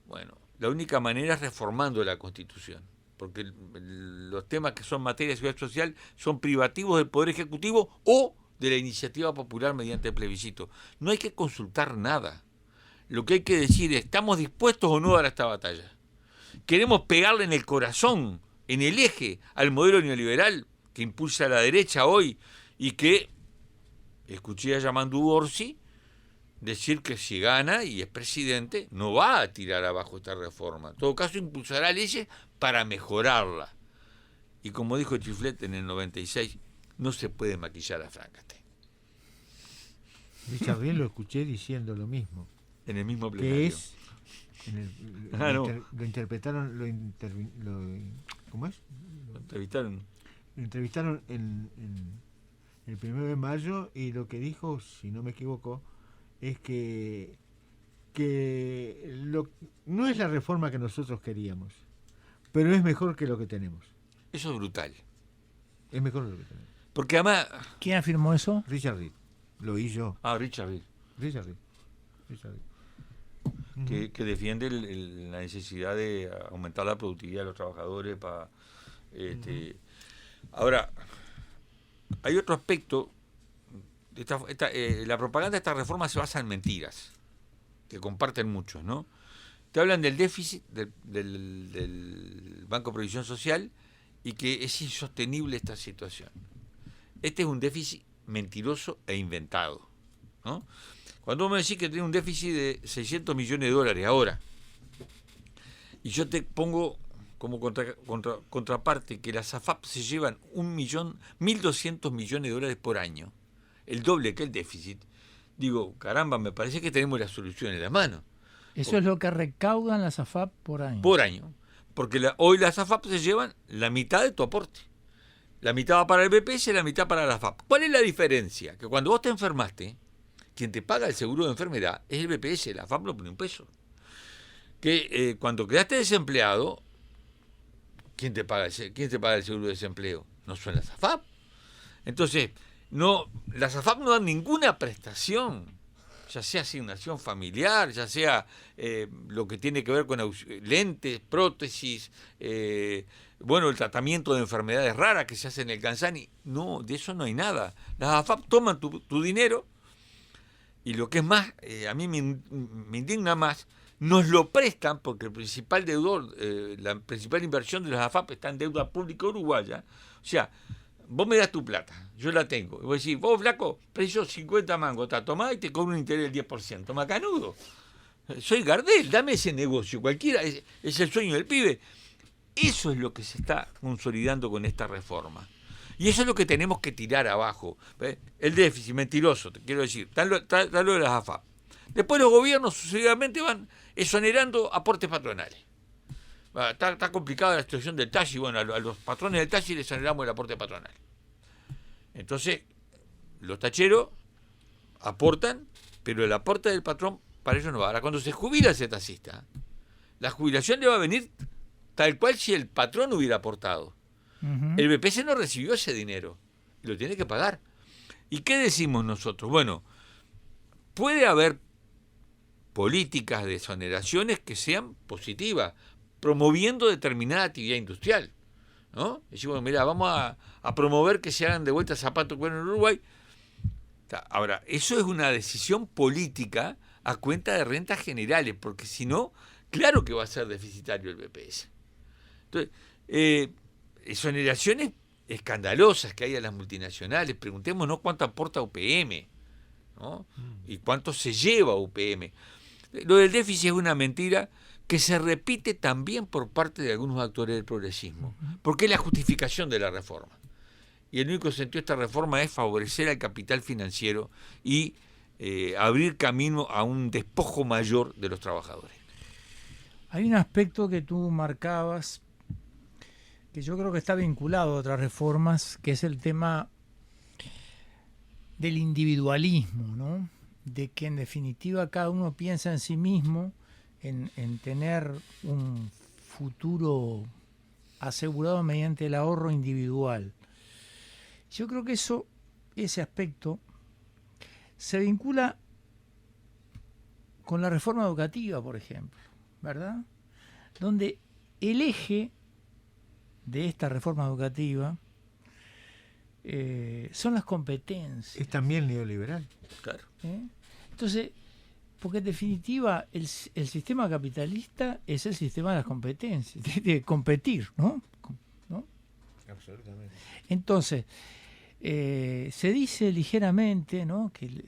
Bueno, la única manera es reformando la Constitución, porque los temas que son materia de seguridad social son privativos del Poder Ejecutivo o de la iniciativa popular mediante plebiscito. No hay que consultar nada. Lo que hay que decir es, ¿estamos dispuestos o no a dar esta batalla? ¿Queremos pegarle en el corazón, en el eje, al modelo neoliberal que impulsa a la derecha hoy y que, escuché a Yamandu Orsi decir que si gana y es presidente, no va a tirar abajo esta reforma. En todo caso, impulsará leyes para mejorarla. Y como dijo Chiflet en el 96, no se puede maquillar a Frankenstein. Richard Reel lo escuché diciendo lo mismo. En el mismo plenario. Que es... lo interpretaron... ¿Cómo es? Lo entrevistaron. Lo entrevistaron en el 1 de mayo y lo que dijo, si no me equivoco, es que no es la reforma que nosotros queríamos, pero es mejor que lo que tenemos. Eso es brutal. Es mejor que lo que tenemos. Porque además... ¿Quién afirmó eso? Richard Reed. Lo oí yo. Richard Reed. Richard Reed. Que defiende la necesidad de aumentar la productividad de los trabajadores para... Ahora, hay otro aspecto. La propaganda de esta reforma se basa en mentiras, que comparten muchos, ¿no? Te hablan del déficit del Banco de Previsión Social y que es insostenible esta situación. Este es un déficit mentiroso e inventado, ¿no? Cuando vos me decís que tiene un déficit de 600 millones de dólares ahora, y yo te pongo como contraparte que las AFAP se llevan 1.200 millones de dólares por año, el doble que el déficit, digo, caramba, me parece que tenemos la solución en la mano. Eso es lo que recaudan las AFAP por año. Por año, porque hoy las AFAP se llevan la mitad de tu aporte. La mitad va para el BPS y la mitad para la AFAP. ¿Cuál es la diferencia? Que cuando vos te enfermaste, quien te paga el seguro de enfermedad es el BPS, la AFAP no pone un peso. Que cuando quedaste desempleado, ¿quién te paga el seguro de desempleo? No son las AFAP. Entonces, las AFAP no dan ninguna prestación, ya sea asignación familiar, ya sea lo que tiene que ver con lentes, prótesis, el tratamiento de enfermedades raras que se hace en el Canzani. No, de eso no hay nada. Las AFAP toman tu dinero y lo que es más, a mí me indigna más, nos lo prestan porque el principal deudor, la principal inversión de las AFAP está en deuda pública uruguaya. O sea, vos me das tu plata, yo la tengo. Y vos decís, vos, flaco, precio 50 mangos, tomá y te cobro un interés del 10%. Macanudo. Soy Gardel, dame ese negocio. Cualquiera, es el sueño del pibe. Eso es lo que se está consolidando con esta reforma. Y eso es lo que tenemos que tirar abajo. El déficit mentiroso, te quiero decir, está lo de las AFAP. Después los gobiernos sucesivamente van exonerando aportes patronales. Está complicada la situación del taxi. Bueno, a los patrones del taxi les exoneramos el aporte patronal. Entonces, los tacheros aportan, pero el aporte del patrón para ellos no va. Ahora, cuando se jubila ese taxista, la jubilación le va a venir tal cual si el patrón hubiera aportado. El BPS no recibió ese dinero, lo tiene que pagar. ¿Y qué decimos nosotros? Bueno, puede haber políticas de exoneraciones que sean positivas, promoviendo determinada actividad industrial, ¿no? Decimos, mira, vamos a promover que se hagan de vuelta zapatos en Uruguay. Ahora, eso es una decisión política a cuenta de rentas generales, porque si no, claro que va a ser deficitario el BPS. Entonces, exoneraciones escandalosas que hay a las multinacionales, preguntémonos cuánto aporta UPM, ¿no? Y cuánto se lleva UPM. Lo del déficit es una mentira que se repite también por parte de algunos actores del progresismo, porque es la justificación de la reforma. Y el único sentido de esta reforma es favorecer al capital financiero y abrir camino a un despojo mayor de los trabajadores. Hay un aspecto que tú marcabas, que yo creo que está vinculado a otras reformas, que es el tema del individualismo, ¿no? De que en definitiva cada uno piensa en sí mismo, en tener un futuro asegurado mediante el ahorro individual. Yo creo que ese aspecto se vincula con la reforma educativa, por ejemplo, ¿verdad? Donde el eje de esta reforma educativa son las competencias. Es también neoliberal. Claro. Entonces, porque en definitiva el sistema capitalista es el sistema de las competencias, de competir, ¿no? Absolutamente. Entonces, se dice ligeramente, ¿no?, que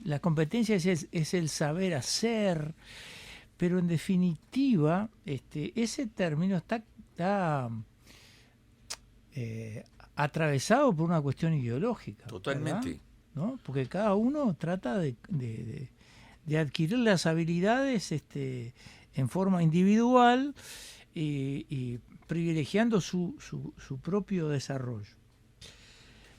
la competencia es el saber hacer, pero en definitiva ese término está atravesado por una cuestión ideológica. Totalmente. ¿Verdad? ¿No? Porque cada uno trata de adquirir las habilidades en forma individual y privilegiando su propio desarrollo.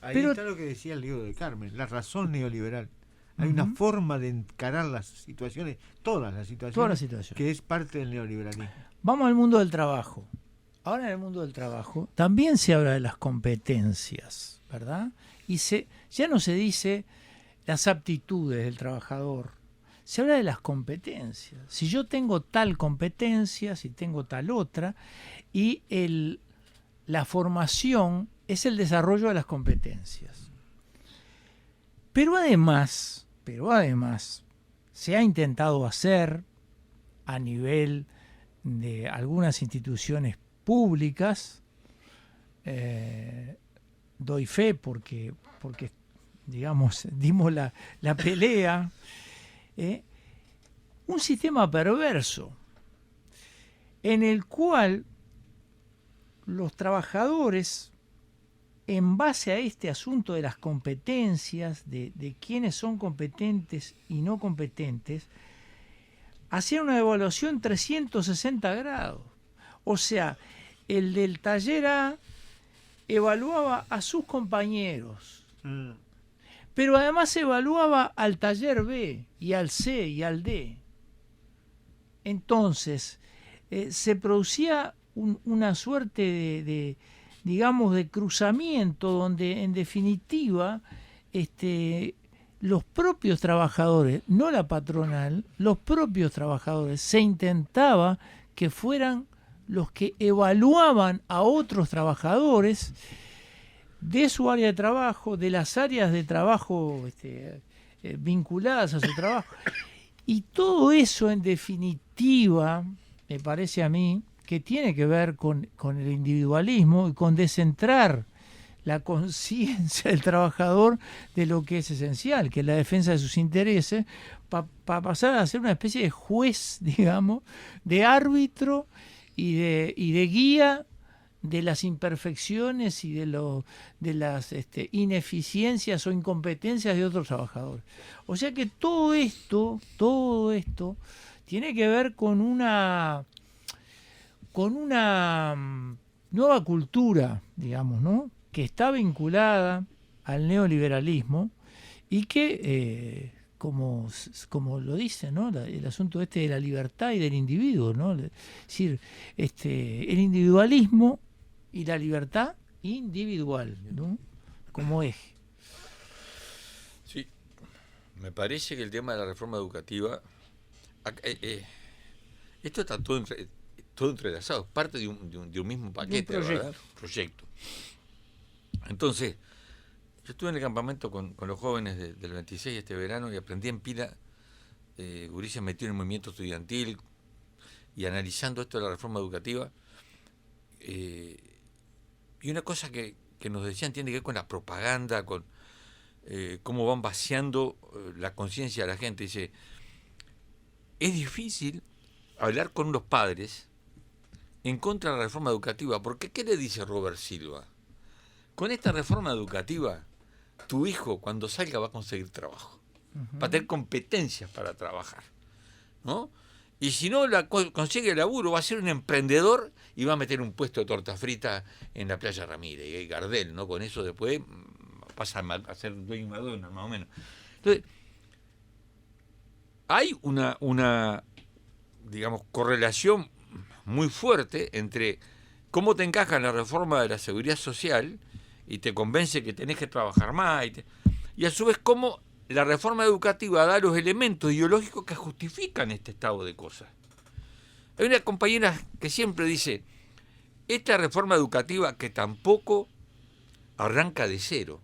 Ahí está lo que decía el libro de Carmen, la razón neoliberal. Hay una forma de encarar las situaciones, todas las situaciones, que es parte del neoliberalismo. Vamos al mundo del trabajo. Ahora en el mundo del trabajo también se habla de las competencias, ¿verdad? Y ya no se dice las aptitudes del trabajador, se habla de las competencias. Si yo tengo tal competencia, si tengo tal otra, y la formación es el desarrollo de las competencias. Pero además, se ha intentado hacer a nivel de algunas instituciones públicas, doy fe porque digamos, dimos la pelea, un sistema perverso en el cual los trabajadores, en base a este asunto de las competencias, de quiénes son competentes y no competentes, hacían una evaluación 360 grados. O sea, el del taller A evaluaba a sus compañeros, pero además evaluaba al taller B y al C y al D. Entonces, se producía una suerte digamos, de cruzamiento donde en definitiva los propios trabajadores, no la patronal, los propios trabajadores se intentaba que fueran los que evaluaban a otros trabajadores de su área de trabajo, de las áreas de trabajo vinculadas a su trabajo. Y todo eso en definitiva, me parece a mí, que tiene que ver con el individualismo y con descentrar la conciencia del trabajador de lo que es esencial, que es la defensa de sus intereses, para pasar a ser una especie de juez, digamos, de árbitro y de guía de las imperfecciones y de las ineficiencias o incompetencias de otros trabajadores. O sea que todo esto tiene que ver con una nueva cultura, digamos, ¿no?, que está vinculada al neoliberalismo y que, como lo dice, ¿no?, el asunto de la libertad y del individuo, ¿no?, es decir, el individualismo y la libertad individual, ¿no?, como eje. Sí. Me parece que el tema de la reforma educativa, esto está todo entrelazado, es parte de un mismo paquete, ¿verdad? Proyecto. Entonces, yo estuve en el campamento con los jóvenes del 26 este verano y aprendí en pila, gurises metidos en el movimiento estudiantil y analizando esto de la reforma educativa. Y una cosa que nos decían tiene que ver con la propaganda, con cómo van vaciando la conciencia de la gente. Dice, es difícil hablar con los padres en contra de la reforma educativa, porque ¿qué le dice Robert Silva? Con esta reforma educativa, tu hijo cuando salga va a conseguir trabajo, va a tener competencias para trabajar, ¿no? Y si no consigue el laburo, va a ser un emprendedor y va a meter un puesto de torta frita en la playa Ramírez y Gardel, ¿no? Con eso después pasa a ser dueño Madonna, más o menos. Entonces, hay una digamos, correlación muy fuerte entre cómo te encaja en la reforma de la seguridad social y te convence que tenés que trabajar más, y a su vez cómo la reforma educativa da los elementos ideológicos que justifican este estado de cosas. Hay una compañera que siempre dice, esta reforma educativa que tampoco arranca de cero.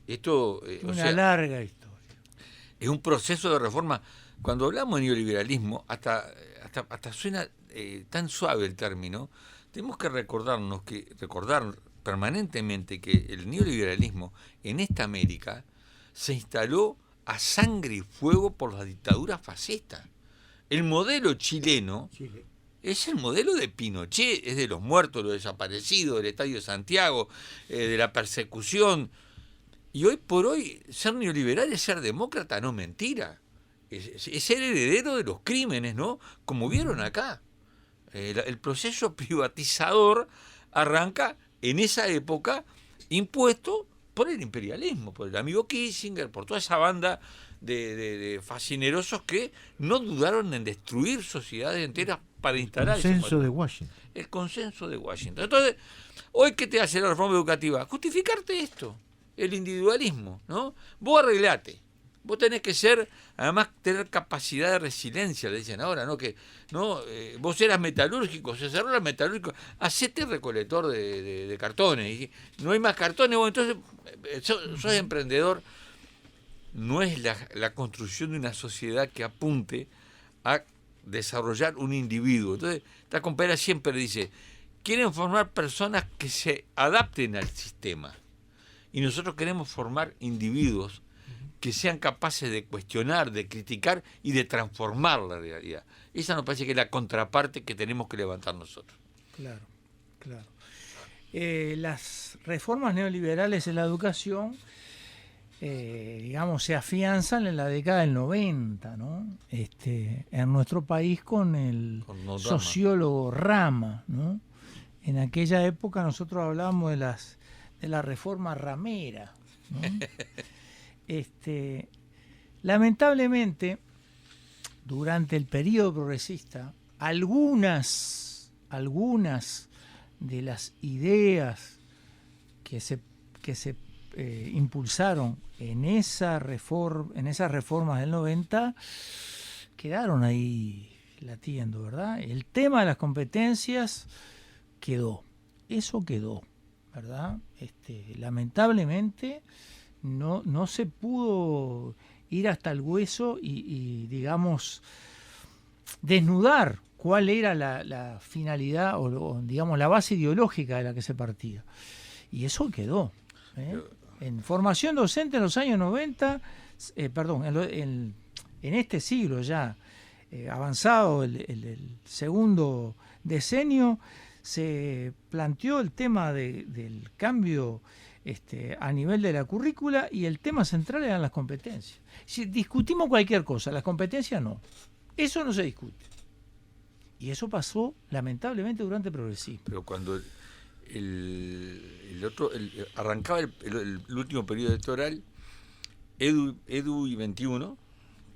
Esto una larga historia. Es un proceso de reforma. Cuando hablamos de neoliberalismo, hasta suena tan suave el término, tenemos que recordar permanentemente que el neoliberalismo en esta América se instaló a sangre y fuego por las dictaduras fascistas. El modelo chileno es el modelo de Pinochet, es de los muertos, los desaparecidos, del Estadio de Santiago, de la persecución. Y hoy por hoy, ser neoliberal es ser demócrata, no mentira. Es ser heredero de los crímenes, ¿no? Como vieron acá. El proceso privatizador arranca en esa época impuesto por el imperialismo, por el amigo Kissinger, por toda esa banda de fascinerosos que no dudaron en destruir sociedades enteras para instalar... El consenso de Washington. El consenso de Washington. Entonces, hoy, ¿qué te hace la reforma educativa? Justificarte esto, el individualismo, ¿no? Vos arreglate. Vos tenés que ser, además, tener capacidad de resiliencia, le dicen ahora, ¿no? Que no vos eras metalúrgico, se cerró la metalúrgico, hacete recolector de cartones. Y no hay más cartones, vos entonces sos emprendedor. No es la construcción de una sociedad que apunte a desarrollar un individuo. Entonces, esta compañera siempre dice, quieren formar personas que se adapten al sistema. Y nosotros queremos formar individuos que sean capaces de cuestionar, de criticar y de transformar la realidad. Esa nos parece que es la contraparte que tenemos que levantar nosotros. Claro, claro. Las reformas neoliberales en la educación, digamos, se afianzan en la década del 90, ¿no? En nuestro país con el sociólogo Rama, ¿no? En aquella época nosotros hablábamos de la reforma ramera, ¿no? Lamentablemente, durante el periodo progresista, algunas de las ideas que se impulsaron en esas reformas del 90 quedaron ahí latiendo, ¿verdad? El tema de las competencias eso quedó, ¿verdad? Lamentablemente no se pudo ir hasta el hueso y digamos, desnudar cuál era la finalidad o, digamos, la base ideológica de la que se partía. Y eso quedó. En formación docente en los años 90, en este siglo ya avanzado, el segundo decenio, se planteó el tema del cambio a nivel de la currícula, y el tema central eran las competencias. Si discutimos cualquier cosa, las competencias no. Eso no se discute. Y eso pasó lamentablemente durante el progresismo. Pero cuando arrancaba el último periodo electoral, Edu y 21,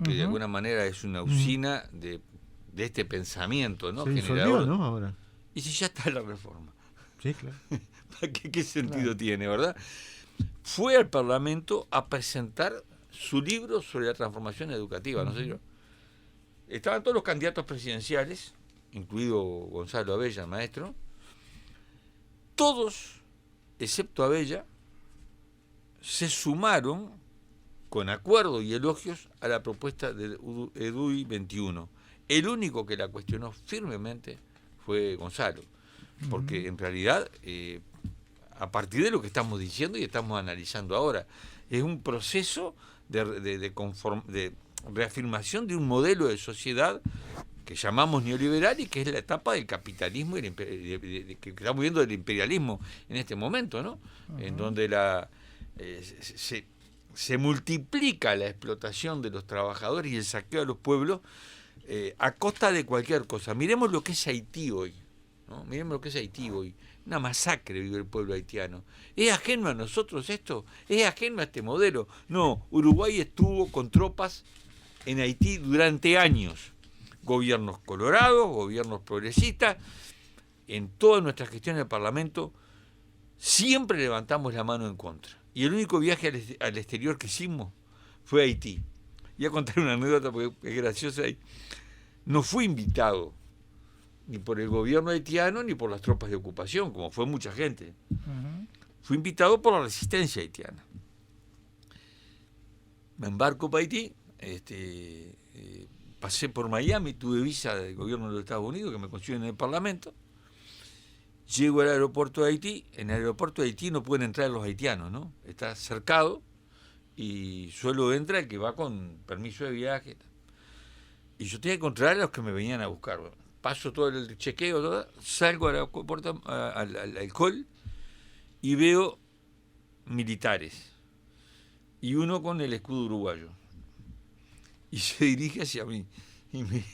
que de alguna manera es una usina de este pensamiento, ¿no? Se disolvió, ¿no? Ahora. Y si ya está la reforma. Sí, claro. ¿Qué sentido tiene, verdad? Fue al Parlamento a presentar su libro sobre la transformación educativa, no sé yo. Estaban todos los candidatos presidenciales, incluido Gonzalo Abella, el maestro, todos, excepto Abella, se sumaron con acuerdo y elogios a la propuesta del EDUI 21. El único que la cuestionó firmemente fue Gonzalo, porque en realidad, a partir de lo que estamos diciendo y estamos analizando ahora, es un proceso de reafirmación de un modelo de sociedad que llamamos neoliberal y que es la etapa del capitalismo y que estamos viendo del imperialismo en este momento, ¿no? En donde se multiplica la explotación de los trabajadores y el saqueo de los pueblos a costa de cualquier cosa. Miremos lo que es Haití hoy, ¿no? Miremos lo que es Haití hoy. Una masacre vive el pueblo haitiano. ¿Es ajeno a nosotros esto? ¿Es ajeno a este modelo? No, Uruguay estuvo con tropas en Haití durante años. Gobiernos colorados, gobiernos progresistas. En toda nuestra gestión en el Parlamento siempre levantamos la mano en contra. Y el único viaje al exterior que hicimos fue a Haití. Voy a contar una anécdota porque es graciosa ahí. No fui invitado ni por el gobierno haitiano ni por las tropas de ocupación, como fue mucha gente. Fui invitado por la resistencia haitiana. Me embarco para Haití, pasé por Miami, tuve visa del gobierno de los Estados Unidos que me consiguieron en el Parlamento. Llego al aeropuerto de Haití. En el aeropuerto de Haití no pueden entrar los haitianos, ¿no? Está cercado y solo entra el que va con permiso de viaje. Y yo tenía que controlar a los que me venían a buscar. Bueno, paso todo el chequeo, salgo al alcohol y veo militares y uno con el escudo uruguayo. Y se dirige hacia mí y me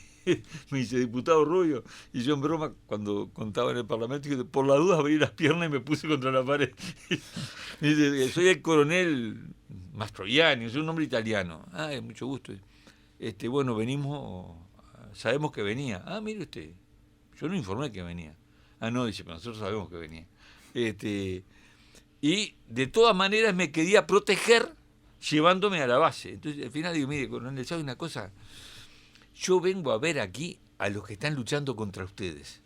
dice, diputado Rubio, y yo en broma, cuando contaba en el Parlamento, dije, por la duda abrí las piernas y me puse contra la pared. Me dice, soy el coronel Mastroianni, soy un hombre italiano. Ah, mucho gusto. Bueno, venimos, sabemos que venía. Ah, mire usted, yo no informé que venía. Ah, no, dice, pero nosotros sabemos que venía. Y de todas maneras me quería proteger llevándome a la base. Entonces al final digo, mire, coronel, ¿sabe una cosa? Yo vengo a ver aquí a los que están luchando contra ustedes.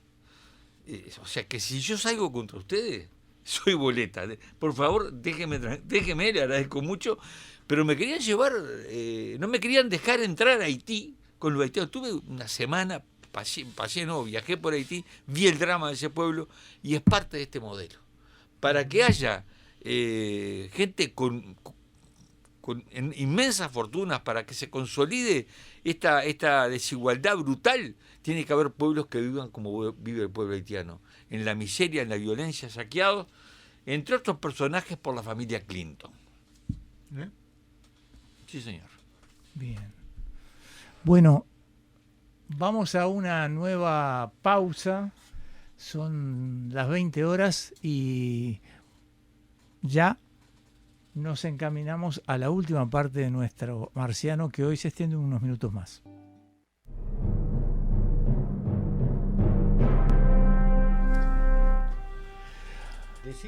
O sea, que si yo salgo contra ustedes, soy boleta. Por favor, déjeme, le agradezco mucho, pero me querían llevar, no me querían dejar entrar a Haití con los haitianos. Tuve una semana, viajé por Haití, vi el drama de ese pueblo y es parte de este modelo. Para que haya gente con inmensas fortunas, para que se consolide esta desigualdad brutal, tiene que haber pueblos que vivan como vive el pueblo haitiano, en la miseria, en la violencia, saqueados, entre otros personajes por la familia Clinton. Sí, señor. Bien. Bueno, vamos a una nueva pausa. Son las 20 horas y ya nos encaminamos a la última parte de nuestro marciano, que hoy se extiende unos minutos más.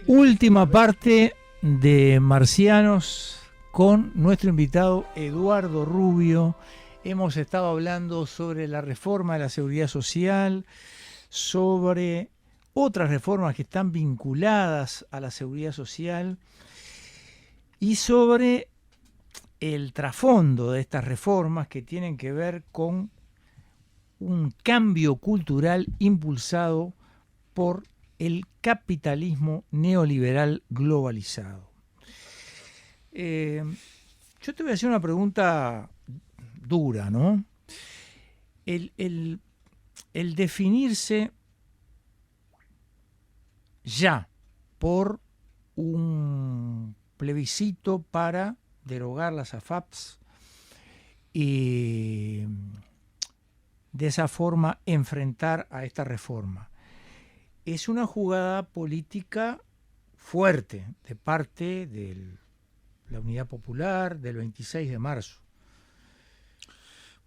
Última parte de Marcianos con nuestro invitado Eduardo Rubio. Hemos estado hablando sobre la reforma de la seguridad social, sobre otras reformas que están vinculadas a la seguridad social y sobre el trasfondo de estas reformas que tienen que ver con un cambio cultural impulsado por el capitalismo neoliberal globalizado. Yo te voy a hacer una pregunta dura, ¿no? El definirse ya por un plebiscito para derogar las AFAPs y de esa forma enfrentar a esta reforma. Es una jugada política fuerte de parte de la Unidad Popular del 26 de marzo.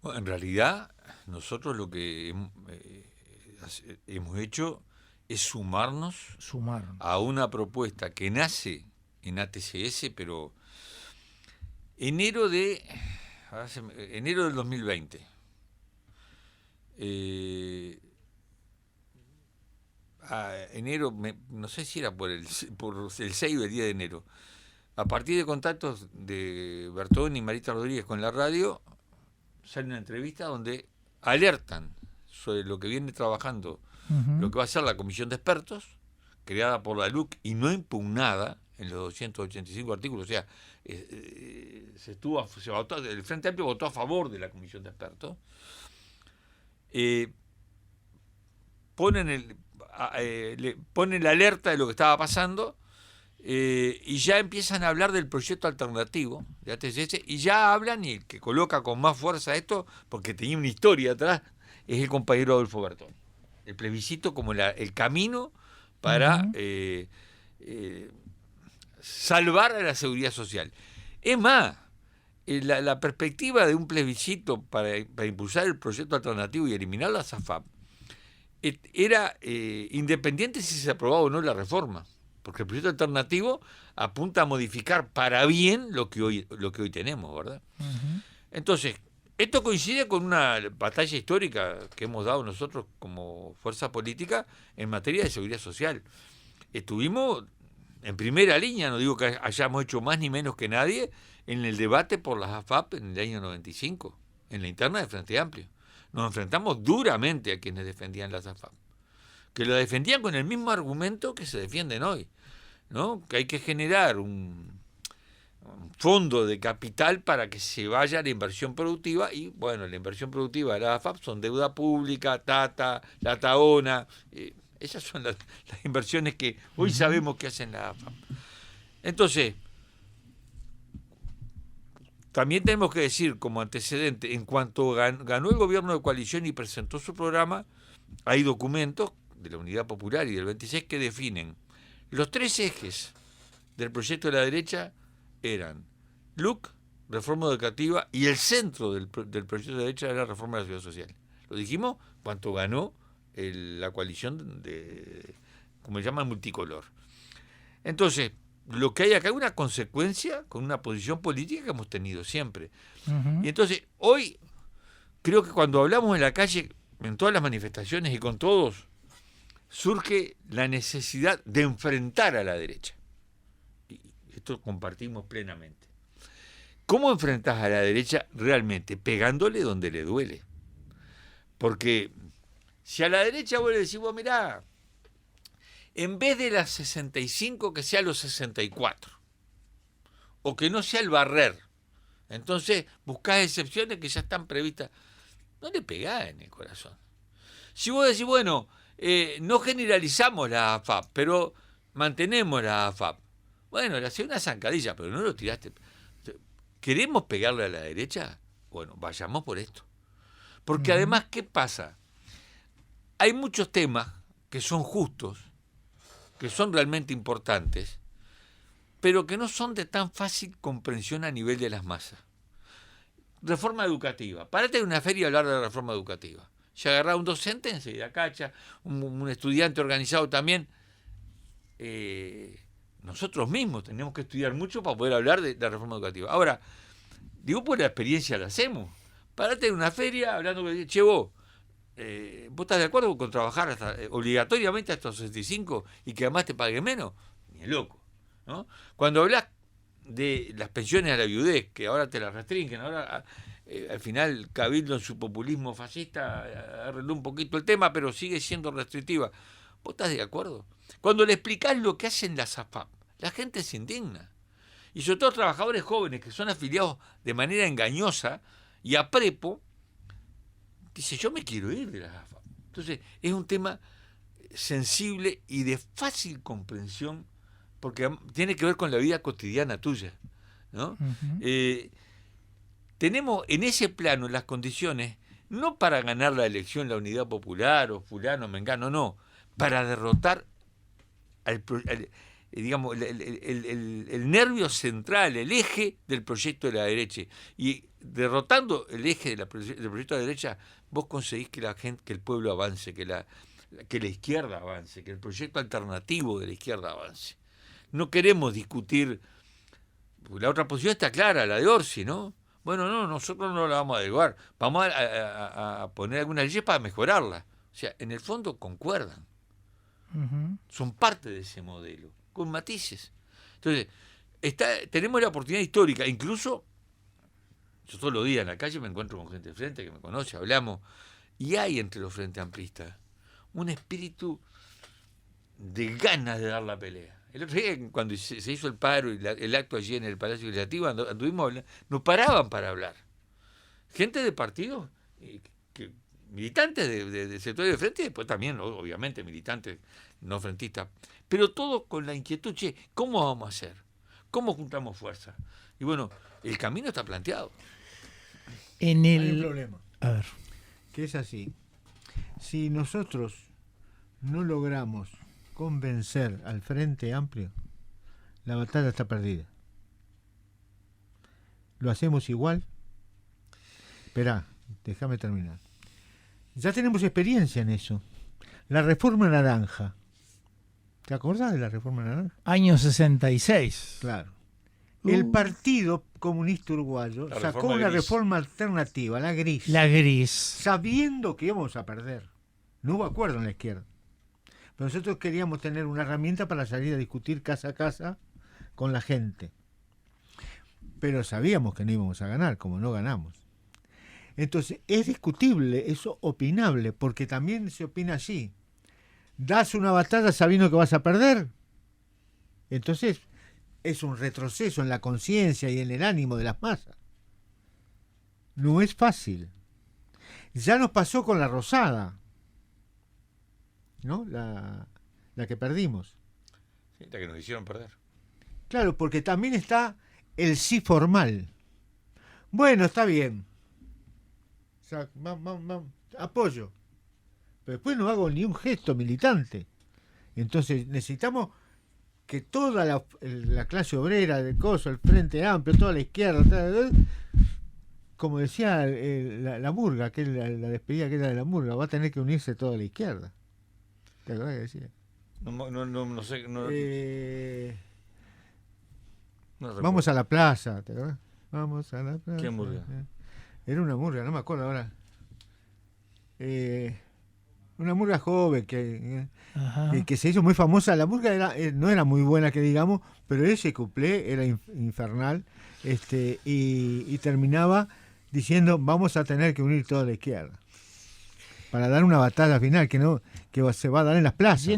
Bueno, en realidad, nosotros lo que hemos hecho es sumarnos a una propuesta que nace en ATCS, pero enero del 2020. Enero, no sé si era por el 6 o el 10 de enero. A partir de contactos de Bertoni y Marita Rodríguez con la radio, sale una entrevista donde alertan sobre lo que viene trabajando, lo que va a ser la comisión de expertos, creada por la LUC y no impugnada en los 285 artículos. O sea, se votó, el Frente Amplio votó a favor de la comisión de expertos. Ponen la alerta de lo que estaba pasando, y ya empiezan a hablar del proyecto alternativo de ATCS, y ya hablan, y el que coloca con más fuerza esto, porque tenía una historia atrás, es el compañero Adolfo Bertoni. El plebiscito como el camino para salvar a la seguridad social. Es más, la perspectiva de un plebiscito para impulsar el proyecto alternativo y eliminar la SAFAP era independiente si se aprobaba o no la reforma, porque el proyecto alternativo apunta a modificar para bien lo que hoy tenemos, ¿verdad? Entonces, esto coincide con una batalla histórica que hemos dado nosotros como fuerza política en materia de seguridad social. Estuvimos en primera línea, no digo que hayamos hecho más ni menos que nadie, en el debate por las AFAP en el año 95, en la interna del Frente Amplio. Nos enfrentamos duramente a quienes defendían las AFAP, que lo defendían con el mismo argumento que se defienden hoy, ¿no? Que hay que generar un fondo de capital para que se vaya a la inversión productiva, y bueno, la inversión productiva de la AFAP son deuda pública, Tata, la Taona, esas son las inversiones que hoy sabemos que hacen la AFAP. Entonces, también tenemos que decir como antecedente, en cuanto ganó el gobierno de coalición y presentó su programa, hay documentos de la Unidad Popular y del 26 que definen los 3 ejes del proyecto de la derecha. Eran LUC, reforma educativa, y el centro del proyecto de la derecha era la reforma de la seguridad social. Lo dijimos cuando ganó la coalición como se llama, multicolor. Entonces, lo que hay acá es una consecuencia con una posición política que hemos tenido siempre. Y entonces, hoy, creo que cuando hablamos en la calle, en todas las manifestaciones y con todos, surge la necesidad de enfrentar a la derecha. Esto compartimos plenamente. ¿Cómo enfrentás a la derecha realmente? Pegándole donde le duele. Porque si a la derecha vos le decís, vos mirá, en vez de las 65 que sea los 64, o que no sea el barrer, entonces buscás excepciones que ya están previstas, no le pegás en el corazón. Si vos decís, bueno, no generalizamos la AFAP, pero mantenemos la AFAP, bueno, le hacía una zancadilla, pero no lo tiraste. ¿Queremos pegarle a la derecha? Bueno, vayamos por esto. Porque además, ¿qué pasa? Hay muchos temas que son justos, que son realmente importantes, pero que no son de tan fácil comprensión a nivel de las masas. Reforma educativa. Párate en una feria y hablar de la reforma educativa. Si agarrá un docente, enseguida cacha, un estudiante organizado también. Nosotros mismos tenemos que estudiar mucho para poder hablar de la reforma educativa. Ahora, digo, por la experiencia la hacemos. Parate en una feria hablando con che, vos estás de acuerdo con trabajar obligatoriamente hasta los 65 y que además te paguen menos? Ni el loco, ¿no? Cuando hablas de las pensiones a la viudez, que ahora te las restringen, ahora al final Cabildo en su populismo fascista arregló un poquito el tema, pero sigue siendo restrictiva. ¿Vos estás de acuerdo? Cuando le explicás lo que hacen las AFAP, la gente se indigna. Y sobre todo trabajadores jóvenes que son afiliados de manera engañosa y a prepo, dice, yo me quiero ir de las AFAP. Entonces, es un tema sensible y de fácil comprensión, porque tiene que ver con la vida cotidiana tuya, ¿no? Tenemos en ese plano las condiciones, no para ganar la elección la Unidad Popular o fulano, mengano, no, para derrotar digamos, el nervio central, el eje del proyecto de la derecha. Y derrotando el eje del proyecto de la derecha, vos conseguís que que el pueblo avance, que la izquierda avance, que el proyecto alternativo de la izquierda avance. No queremos discutir la otra posición está clara, la de Orsi, ¿no? Bueno, no, nosotros no la vamos a derogar, vamos a poner algunas leyes para mejorarla. O sea, en el fondo concuerdan. Ujú. Son parte de ese modelo, con matices. Entonces, tenemos la oportunidad histórica, incluso, yo todos los días en la calle me encuentro con gente de frente que me conoce, hablamos, y hay entre los frentes amplistas un espíritu de ganas de dar la pelea. El otro día, cuando se hizo el paro y el acto allí en el Palacio Legislativo, anduvimos hablando, nos paraban para hablar. Gente de partidos, militantes de sectores de frente, y después también, obviamente, militantes no frentistas, pero todo con la inquietud, che, ¿cómo vamos a hacer? ¿Cómo juntamos fuerza? Y bueno, el camino está planteado. En Hay un el... problema, A ver. que es así. Si nosotros no logramos convencer al Frente Amplio, la batalla está perdida. ¿Lo hacemos igual? Esperá, déjame terminar. Ya tenemos experiencia en eso. La reforma naranja. ¿Te acordás de la reforma naranja? Año 66. Claro. El Partido Comunista Uruguayo La sacó reforma una gris. reforma alternativa, la gris, La gris. sabiendo que íbamos a perder. No hubo acuerdo en la izquierda. Pero nosotros queríamos tener una herramienta para salir a discutir casa a casa con la gente. Pero sabíamos que no íbamos a ganar, como no ganamos. Entonces, es discutible, es opinable, porque también se opina así. Das una batalla sabiendo que vas a perder. Entonces, es un retroceso en la conciencia y en el ánimo de las masas. No es fácil. Ya nos pasó con la Rosada, ¿no? La que perdimos. Sí, la que nos hicieron perder. Claro, porque también está el sí formal. Bueno, está bien. O sea, apoyo. Pero después no hago ni un gesto militante. Entonces necesitamos que toda la clase obrera del coso, el Frente Amplio, toda la izquierda, como decía la murga, que la despedida que era de la murga, va a tener que unirse toda la izquierda. ¿Te acordás que decía? No sé. No recuerdo. Vamos a la plaza, ¿te acordás? Vamos a la plaza. ¿Qué murga? Era una murga, no me acuerdo ahora. Una murga joven Ajá. que se hizo muy famosa. La murga no era muy buena, que digamos, pero ese cuplé era infernal, y terminaba diciendo: vamos a tener que unir toda la izquierda para dar una batalla final que se va a dar en las plazas.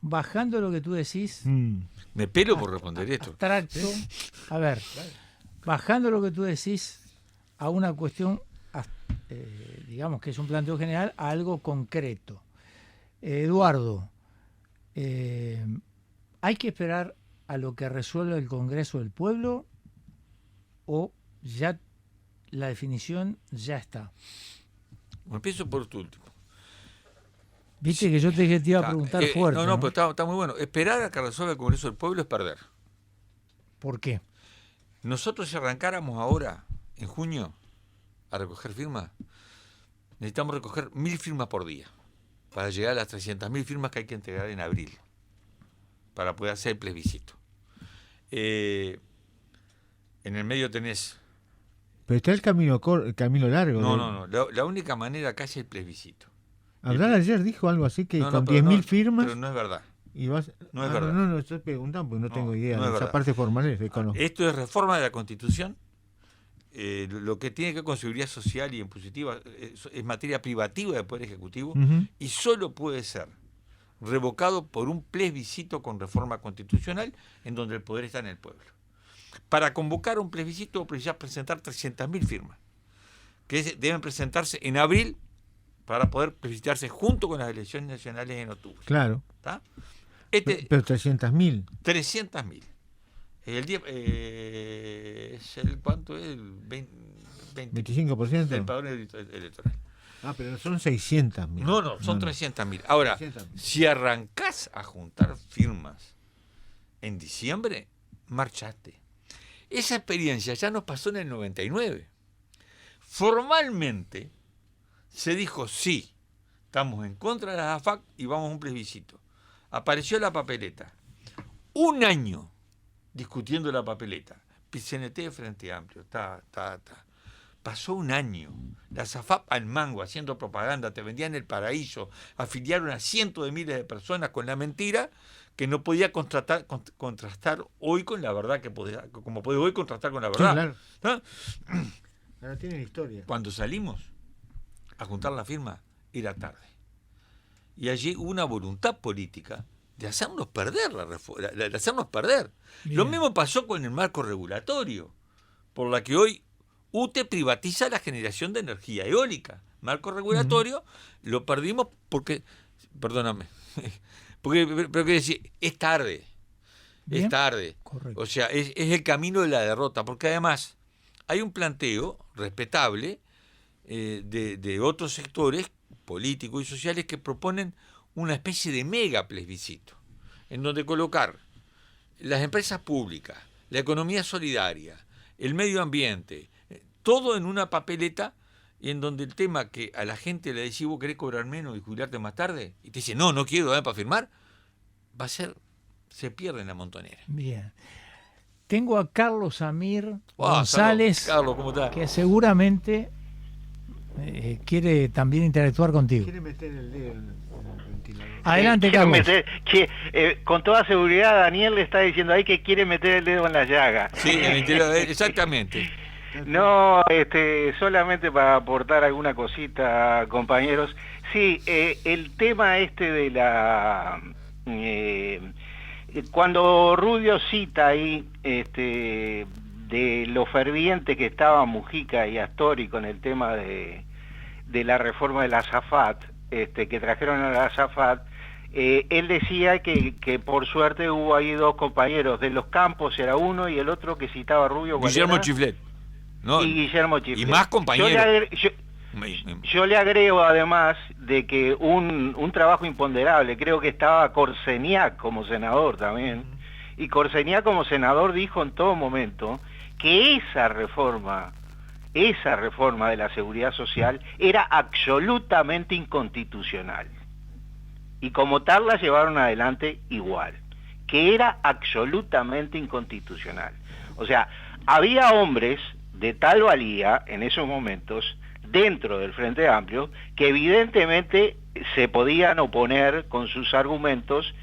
Bajando lo que tú decís, Me pelo por responder esto. abstracto, a ver, bajando lo que tú decís a una cuestión, digamos que es un planteo general, a algo concreto. Eduardo, ¿hay que esperar a lo que resuelva el Congreso del Pueblo o ya la definición ya está? Empiezo por tu último. Viste que yo te dije que te iba a preguntar fuerte. No, pero está muy bueno. Esperar a que resuelva el Congreso del Pueblo es perder. ¿Por qué? Nosotros, si arrancáramos ahora, en junio, a recoger firmas, necesitamos recoger 1.000 firmas por día para llegar a las 300.000 firmas que hay que entregar en abril para poder hacer el plebiscito. En el medio tenés... Pero está el camino largo. No. La única manera acá es el plebiscito. Hablar ayer dijo algo así que No, con pero 10.000 firmas. Pero no es verdad. Y vas... No es verdad. No, estoy preguntando porque no tengo idea. no es de esa verdad. parte formal es desconozco. Esto es reforma de la Constitución. Lo que tiene que ver con seguridad social y impositiva es materia privativa del Poder Ejecutivo Ujú. y solo puede ser revocado por un plebiscito con reforma constitucional en donde el poder está en el pueblo. Para convocar un plebiscito precisas presentar 300.000 firmas, que deben presentarse en abril para poder plebiscitarse junto con las elecciones nacionales en octubre. Claro. ¿Está? Pero 300.000. 300.000. El día, ¿cuánto es? El 25%. del padrón electoral. Ah, pero son 600.000. No, son 300.000. Ahora, 300.000. si arrancás a juntar firmas en diciembre, marchaste. Esa experiencia ya nos pasó en el 99. Formalmente se dijo sí, estamos en contra de la AFAC y vamos a un plebiscito. Apareció la papeleta. Un año discutiendo la papeleta. PIT-CNT de Frente Amplio. Pasó un año. La SAFAP al mango, haciendo propaganda, te vendían el paraíso, afiliaron a cientos de miles de personas con la mentira que no podía contrastar hoy con la verdad, como puede hoy contrastar con la verdad. Sí, claro. Ahora tienen historia. Cuando salimos a juntar la firma, era tarde. Y allí hubo una voluntad política de hacernos perder la reforma, de hacernos perder. Bien. Lo mismo pasó con el marco regulatorio, por la que hoy UTE privatiza la generación de energía eólica. Marco regulatorio, lo perdimos porque, perdóname, pero quiero decir, es tarde. Bien. Es tarde. Correcto. O sea, es el camino de la derrota, porque además hay un planteo respetable de otros sectores políticos y sociales que proponen una especie de mega plebiscito, en donde colocar las empresas públicas, la economía solidaria, el medio ambiente, todo en una papeleta, y en donde el tema que a la gente le decís, vos querés cobrar menos y jubilarte más tarde, y te dice, no quiero para firmar, se pierde en la montonera. Bien. Tengo a Carlos Amir González, Carlos, ¿cómo estás? Que seguramente quiere también interactuar contigo. Quiere meter el dedo en el ventilador. Adelante, Carlos. Con toda seguridad, Daniel le está diciendo ahí que quiere meter el dedo en la llaga. Sí, en el ventilador, exactamente. No, solamente para aportar alguna cosita, compañeros. Sí, el tema de la... cuando Rubio cita ahí de lo ferviente que estaba Mujica y Astori con el tema de la reforma de la SAFAT, que trajeron a la SAFAT, él decía que por suerte hubo ahí dos compañeros de los Campos, era uno, y el otro que citaba Rubio, Guillermo Chiflet. ¿No? Y Guillermo Chiflet. Y más compañeros. Yo le agrego además de que un trabajo imponderable, creo que estaba Corseniak como senador también, y Corseniak como senador dijo en todo momento que esa reforma de la seguridad social era absolutamente inconstitucional, y como tal la llevaron adelante igual, que era absolutamente inconstitucional. O sea, había hombres de tal valía en esos momentos dentro del Frente Amplio que evidentemente se podían oponer con sus argumentos,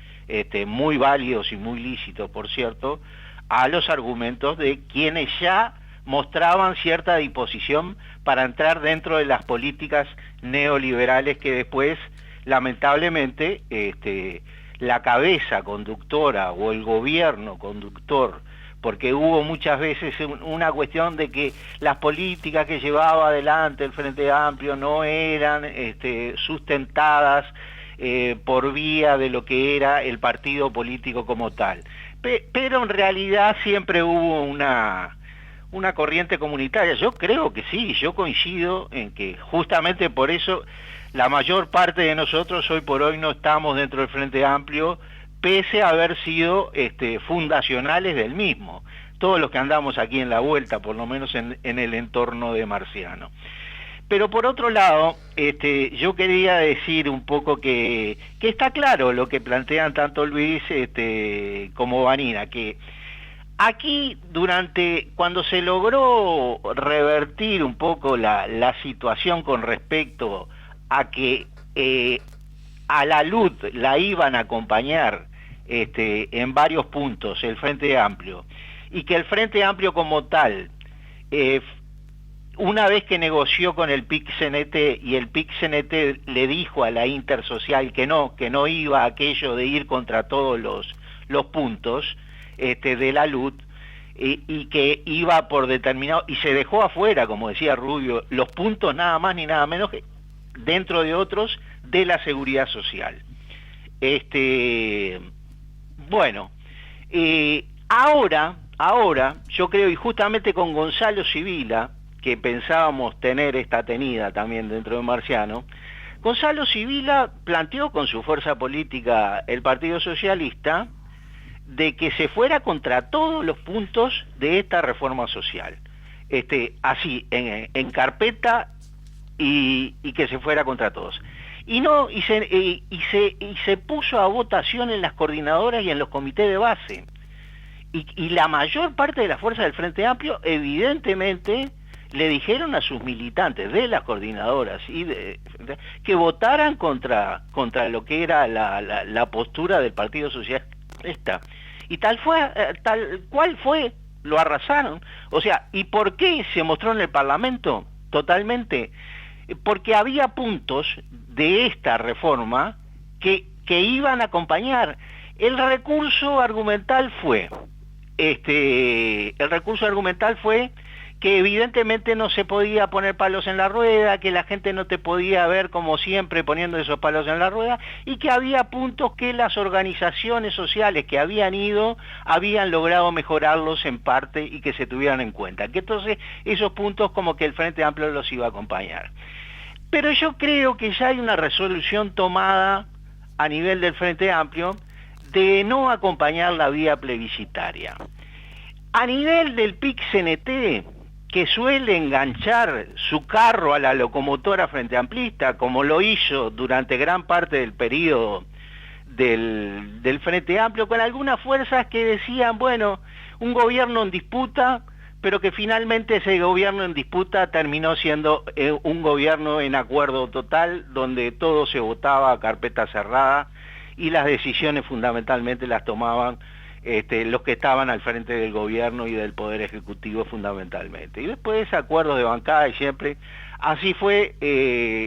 muy válidos y muy lícitos, por cierto, a los argumentos de quienes ya mostraban cierta disposición para entrar dentro de las políticas neoliberales que después, lamentablemente, la cabeza conductora o el gobierno conductor, porque hubo muchas veces una cuestión de que las políticas que llevaba adelante el Frente Amplio no eran sustentadas por vía de lo que era el partido político como tal. Pero en realidad siempre hubo una corriente comunitaria. Yo creo que sí, yo coincido en que justamente por eso la mayor parte de nosotros hoy por hoy no estamos dentro del Frente Amplio, pese a haber sido fundacionales del mismo, todos los que andamos aquí en la vuelta, por lo menos en el entorno de Marciano. Pero por otro lado, yo quería decir un poco que está claro lo que plantean tanto Luis como Vanina, que aquí cuando se logró revertir un poco la situación con respecto a que a la LUT la iban a acompañar en varios puntos el Frente Amplio, y que el Frente Amplio como tal, una vez que negoció con el PIT-CNT y el PIT-CNT le dijo a la Intersocial que no iba a aquello de ir contra todos los puntos de la LUT, y que iba por determinado, y se dejó afuera, como decía Rubio, los puntos nada más ni nada menos que dentro de otros de la seguridad social. Bueno, ahora yo creo, y justamente con Gonzalo Sibila, que pensábamos tener esta tenida también dentro de Marciano, Gonzalo Sibila planteó con su fuerza política el Partido Socialista de que se fuera contra todos los puntos de esta reforma social, así, en carpeta, y que se fuera contra todos. Y se puso a votación en las coordinadoras y en los comités de base. y la mayor parte de las fuerzas del Frente Amplio evidentemente le dijeron a sus militantes de las coordinadoras que votaran contra lo que era la postura del Partido Socialista. Y tal cual fue, lo arrasaron. O sea, ¿y por qué se mostró en el Parlamento? Totalmente. Porque había puntos de esta reforma que iban a acompañar. El recurso argumental fue que evidentemente no se podía poner palos en la rueda, que la gente no te podía ver como siempre poniendo esos palos en la rueda, y que había puntos que las organizaciones sociales que habían logrado mejorarlos en parte y que se tuvieran en cuenta. Que entonces esos puntos como que el Frente Amplio los iba a acompañar. Pero yo creo que ya hay una resolución tomada a nivel del Frente Amplio de no acompañar la vía plebiscitaria. A nivel del PIC-CNT, que suele enganchar su carro a la locomotora frente amplista, como lo hizo durante gran parte del periodo del Frente Amplio, con algunas fuerzas que decían, bueno, un gobierno en disputa, pero que finalmente ese gobierno en disputa terminó siendo un gobierno en acuerdo total, donde todo se votaba a carpeta cerrada y las decisiones fundamentalmente las tomaban los que estaban al frente del gobierno y del Poder Ejecutivo fundamentalmente. Y después acuerdos de bancada y siempre. Así fue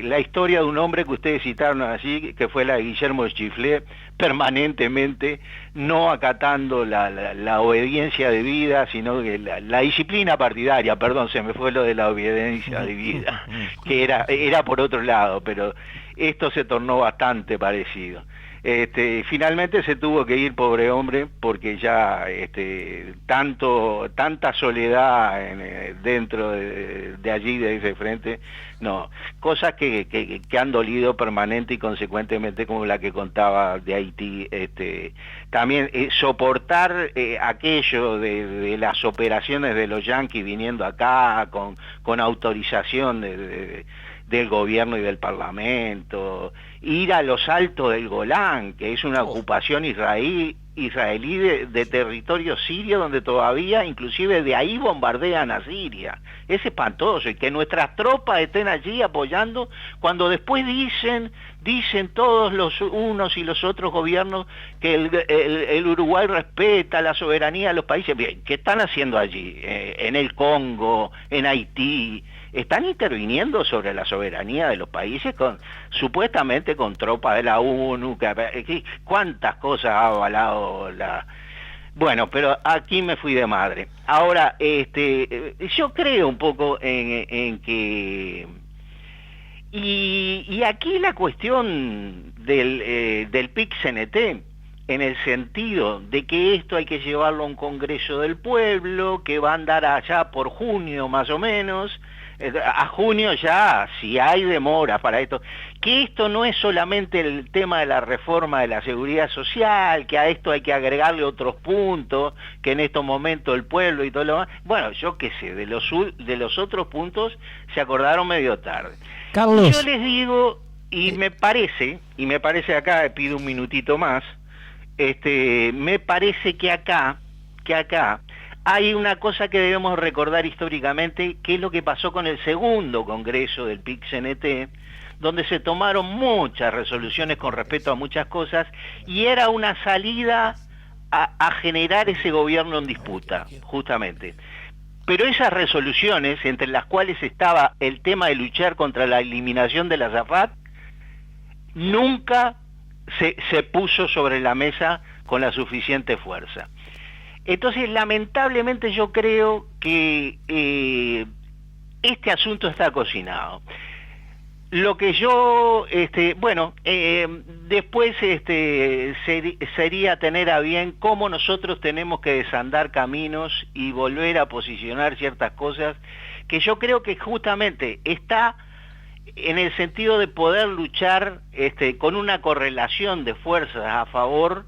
la historia de un hombre que ustedes citaron allí, que fue la de Guillermo Chiflé, permanentemente no acatando la obediencia de vida, sino que la disciplina partidaria, perdón, se me fue lo de la obediencia de vida, que era por otro lado, pero esto se tornó bastante parecido. Finalmente se tuvo que ir, pobre hombre, porque ya tanta soledad dentro de allí, de ese frente, no, cosas que han dolido permanente y consecuentemente, como la que contaba de Haití, también soportar aquello de las operaciones de los yanquis viniendo acá con autorización del gobierno y del parlamento, ir a los altos del Golán, que es una ocupación israelí de territorio sirio, donde todavía, inclusive de ahí bombardean a Siria. Es espantoso, y que nuestras tropas estén allí apoyando, cuando después dicen todos los unos y los otros gobiernos que el Uruguay respeta la soberanía de los países. Bien, ¿qué están haciendo allí? En el Congo, en Haití. Están interviniendo sobre la soberanía de los países supuestamente con tropas de la ONU, cuántas cosas ha avalado la... Bueno, pero aquí me fui de madre. Ahora, yo creo un poco en que... Y aquí la cuestión del PIC-CNT, en el sentido de que esto hay que llevarlo a un Congreso del Pueblo, que va a andar allá por junio más o menos, a junio ya, si hay demora para esto, que esto no es solamente el tema de la reforma de la seguridad social, que a esto hay que agregarle otros puntos, que en estos momentos el pueblo y todo lo demás, bueno, yo qué sé, de los otros puntos se acordaron medio tarde. Carlos. Yo les digo, y me parece acá, pido un minutito más, me parece que acá hay una cosa que debemos recordar históricamente, que es lo que pasó con el segundo congreso del PIC-CNT, donde se tomaron muchas resoluciones con respecto a muchas cosas, y era una salida a generar ese gobierno en disputa, justamente. Pero esas resoluciones, entre las cuales estaba el tema de luchar contra la eliminación de la Azafat, nunca se puso sobre la mesa con la suficiente fuerza. Entonces, lamentablemente yo creo que este asunto está cocinado. Lo que yo, después sería tener a bien cómo nosotros tenemos que desandar caminos y volver a posicionar ciertas cosas, que yo creo que justamente está en el sentido de poder luchar con una correlación de fuerzas a favor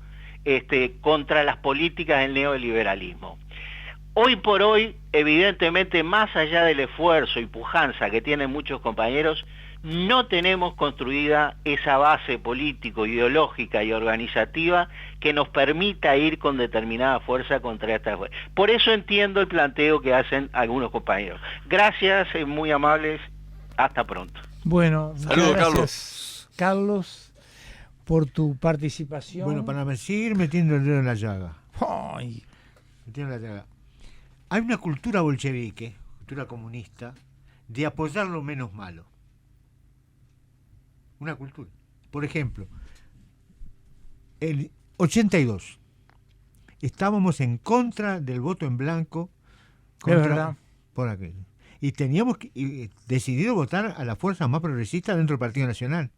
contra las políticas del neoliberalismo. Hoy por hoy, evidentemente, más allá del esfuerzo y pujanza que tienen muchos compañeros, no tenemos construida esa base político, ideológica y organizativa que nos permita ir con determinada fuerza contra esta fuerza. Por eso entiendo el planteo que hacen algunos compañeros. Gracias, muy amables, hasta pronto. Bueno, saludos, gracias, Carlos, por tu participación. Bueno, para seguir metiendo el dedo en la llaga. Ay. Metiendo en la llaga. Hay una cultura bolchevique, cultura comunista, de apoyar lo menos malo. Una cultura. Por ejemplo, el 82 estábamos en contra del voto en blanco Es verdad. por aquello. Y teníamos decidido votar a la fuerza más progresista dentro del Partido Nacional.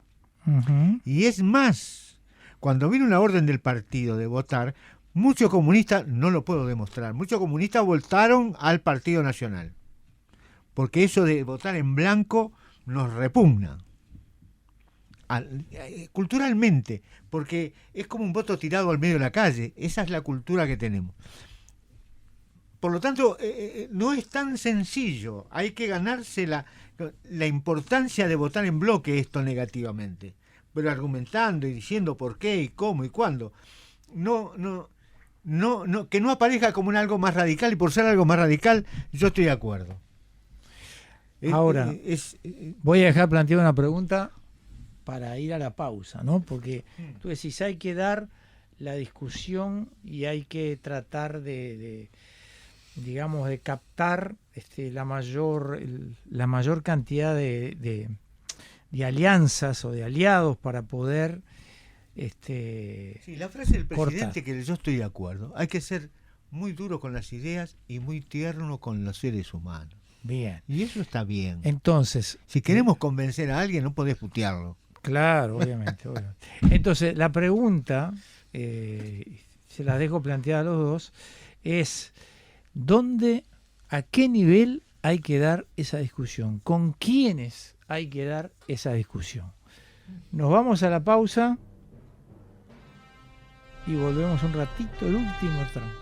Uh-huh. Y es más, cuando vino una orden del partido de votar, muchos comunistas, no lo puedo demostrar, muchos comunistas votaron al Partido Nacional. Porque eso de votar en blanco nos repugna. Culturalmente, porque es como un voto tirado al medio de la calle. Esa es la cultura que tenemos. Por lo tanto, no es tan sencillo. Hay que ganarse la importancia de votar en bloque esto negativamente, pero argumentando y diciendo por qué y cómo y cuándo. Que no aparezca como algo más radical, y por ser algo más radical yo estoy de acuerdo. Ahora, voy a dejar planteada una pregunta para ir a la pausa, ¿no? Porque tú decís, hay que dar la discusión y hay que tratar de captar la mayor cantidad de alianzas o de aliados para poder sí, la frase del presidente cortar. Que yo estoy de acuerdo. Hay que ser muy duro con las ideas y muy tierno con los seres humanos. Bien. Y eso está bien. Entonces, Si queremos convencer a alguien, no podés putearlo. claro, obviamente. Entonces, la pregunta, se la dejo planteada a los dos, es a qué nivel hay que dar esa discusión, con quiénes hay que dar esa discusión. Nos vamos a la pausa y volvemos un ratito, el último tramo.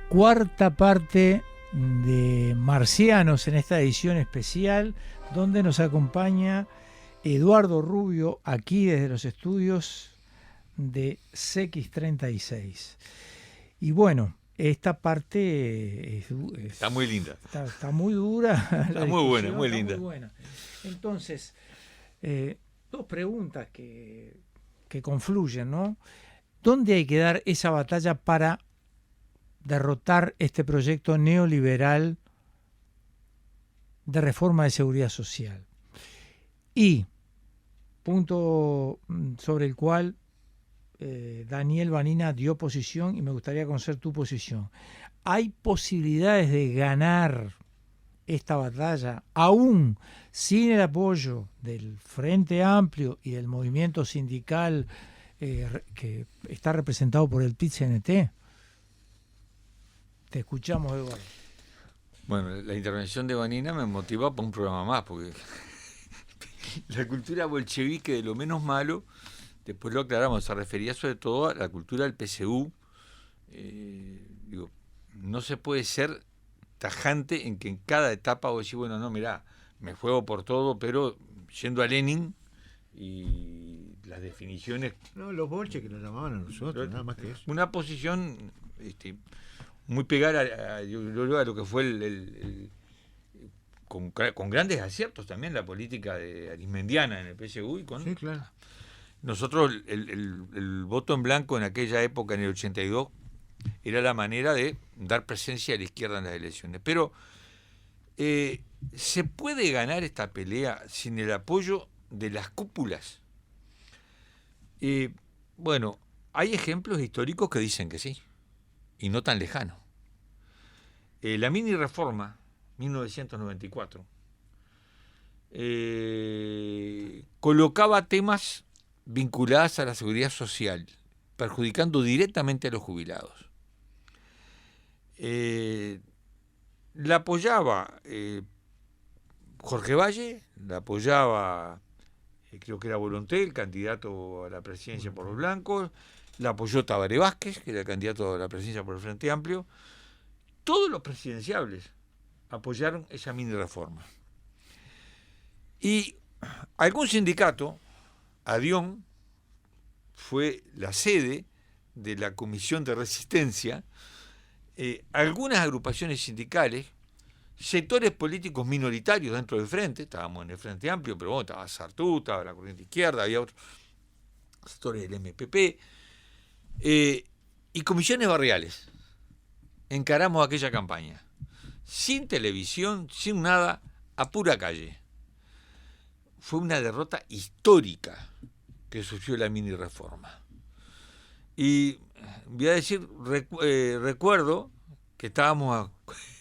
Cuarta parte de Marcianos en esta edición especial, donde nos acompaña Eduardo Rubio, aquí desde los estudios de CX36. Y bueno, esta parte está muy linda. Está muy dura. Está muy buena, muy linda. Muy buena. Entonces, dos preguntas que confluyen, ¿no? ¿Dónde hay que dar esa batalla para derrotar este proyecto neoliberal de reforma de seguridad social? Y punto sobre el cual Daniel Vanina dio posición, y me gustaría conocer tu posición. ¿Hay posibilidades de ganar esta batalla aún sin el apoyo del Frente Amplio y del movimiento sindical que está representado por el PIT-CNT? Te escuchamos, Eduardo. Bueno, la intervención de Vanina me motiva para un programa más, porque la cultura bolchevique de lo menos malo, después lo aclaramos, se refería sobre todo a la cultura del PSU. No se puede ser tajante en que en cada etapa vos decís, bueno, no, mirá, me juego por todo, pero yendo a Lenin y las definiciones... No, los bolches que nos llamaban a nosotros, nada más que eso. Una posición muy pegada a lo que fue con grandes aciertos también la política de arismendiana en el PSU. Sí, claro. Nosotros el voto en blanco en aquella época, en el 82, era la manera de dar presencia a la izquierda en las elecciones. Pero ¿se puede ganar esta pelea sin el apoyo de las cúpulas? Bueno, hay ejemplos históricos que dicen que sí, y no tan lejano. La mini reforma 1994 colocaba temas vinculadas a la seguridad social, perjudicando directamente a los jubilados. La apoyaba Jorge Valle, la apoyaba, creo que era Volonté, el candidato a la presidencia por los blancos, la apoyó Tabaré Vázquez, que era el candidato a la presidencia por el Frente Amplio. Todos los presidenciables apoyaron esa mini reforma. Y algún sindicato, ADION, fue la sede de la Comisión de Resistencia, algunas agrupaciones sindicales, sectores políticos minoritarios dentro del Frente, estábamos en el Frente Amplio, pero bueno, estaba Sartú, estaba la Corriente Izquierda, había otros sectores del MPP, y comisiones barriales. Encaramos aquella campaña, sin televisión, sin nada, a pura calle. Fue una derrota histórica que sufrió la mini reforma. Y voy a decir, recuerdo que estábamos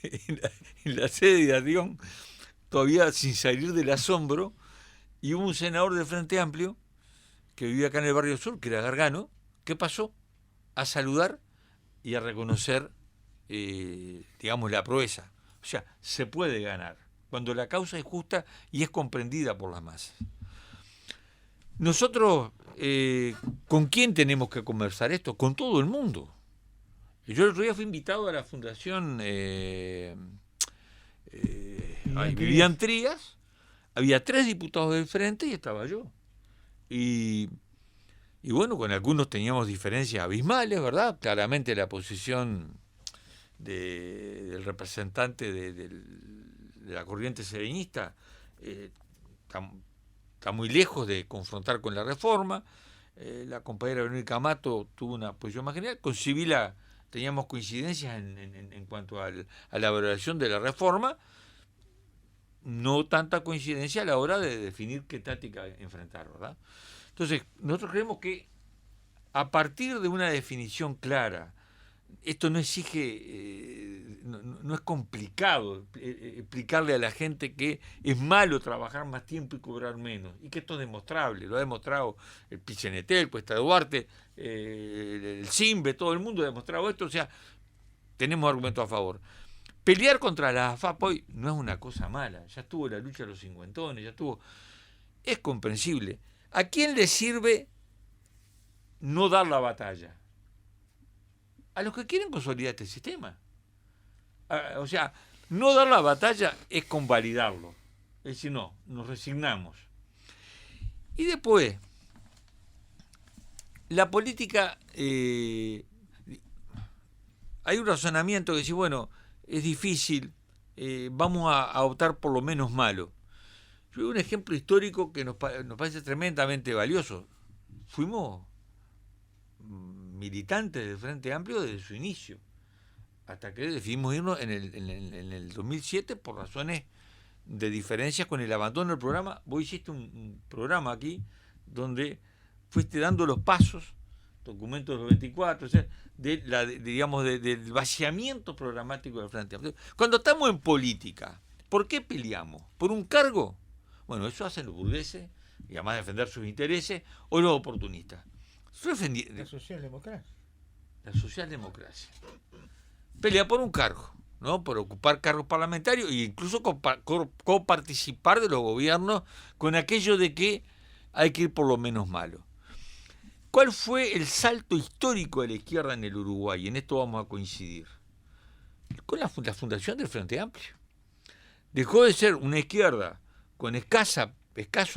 en la sede de ADION, todavía sin salir del asombro, y hubo un senador del Frente Amplio que vivía acá en el Barrio Sur, que era Gargano, que pasó a saludar y a reconocer, digamos, la proeza. O sea, se puede ganar cuando la causa es justa y es comprendida por las masas. Nosotros, ¿con quién tenemos que conversar esto? Con todo el mundo. Yo el otro día fui invitado a la Fundación Vivian Trías, había 3 diputados del Frente y estaba yo. Y bueno, con algunos teníamos diferencias abismales, ¿verdad? Claramente la posición del representante de la corriente serenista está muy lejos de confrontar con la reforma. La compañera Verónica Amato tuvo una posición más general. Con Sibila teníamos coincidencias en cuanto a la valoración de la reforma, no tanta coincidencia a la hora de definir qué táctica enfrentar, ¿verdad? Entonces, nosotros creemos que a partir de una definición clara, esto no exige, no es complicado explicarle a la gente que es malo trabajar más tiempo y cobrar menos, y que esto es demostrable, lo ha demostrado el PCNT, el Cuesta Duarte, el CIMBE, todo el mundo ha demostrado esto, o sea, tenemos argumentos a favor. Pelear contra la AFAP hoy no es una cosa mala, ya estuvo la lucha de los cincuentones, es comprensible. ¿A quién le sirve no dar la batalla? A los que quieren consolidar este sistema. O sea, no dar la batalla es convalidarlo. Es decir, no, nos resignamos. Y después, la política, hay un razonamiento que dice, bueno, es difícil, vamos a optar por lo menos malo. Yo doy un ejemplo histórico que nos parece tremendamente valioso. Fuimos militantes del Frente Amplio desde su inicio, hasta que decidimos irnos en el 2007 por razones de diferencias con el abandono del programa. Vos hiciste un programa aquí donde fuiste dando los pasos, documentos de los 24, o sea, del vaciamiento programático del Frente Amplio. Cuando estamos en política, ¿por qué peleamos? ¿Por un cargo? Bueno, eso hacen los burgueses, y además de defender sus intereses, o los oportunistas. La socialdemocracia. La socialdemocracia. Pelea por un cargo, ¿no? Por ocupar cargos parlamentarios e incluso coparticipar de los gobiernos con aquello de que hay que ir por lo menos malo. ¿Cuál fue el salto histórico de la izquierda en el Uruguay? En esto vamos a coincidir. Con la fundación del Frente Amplio. Dejó de ser una izquierda con escaso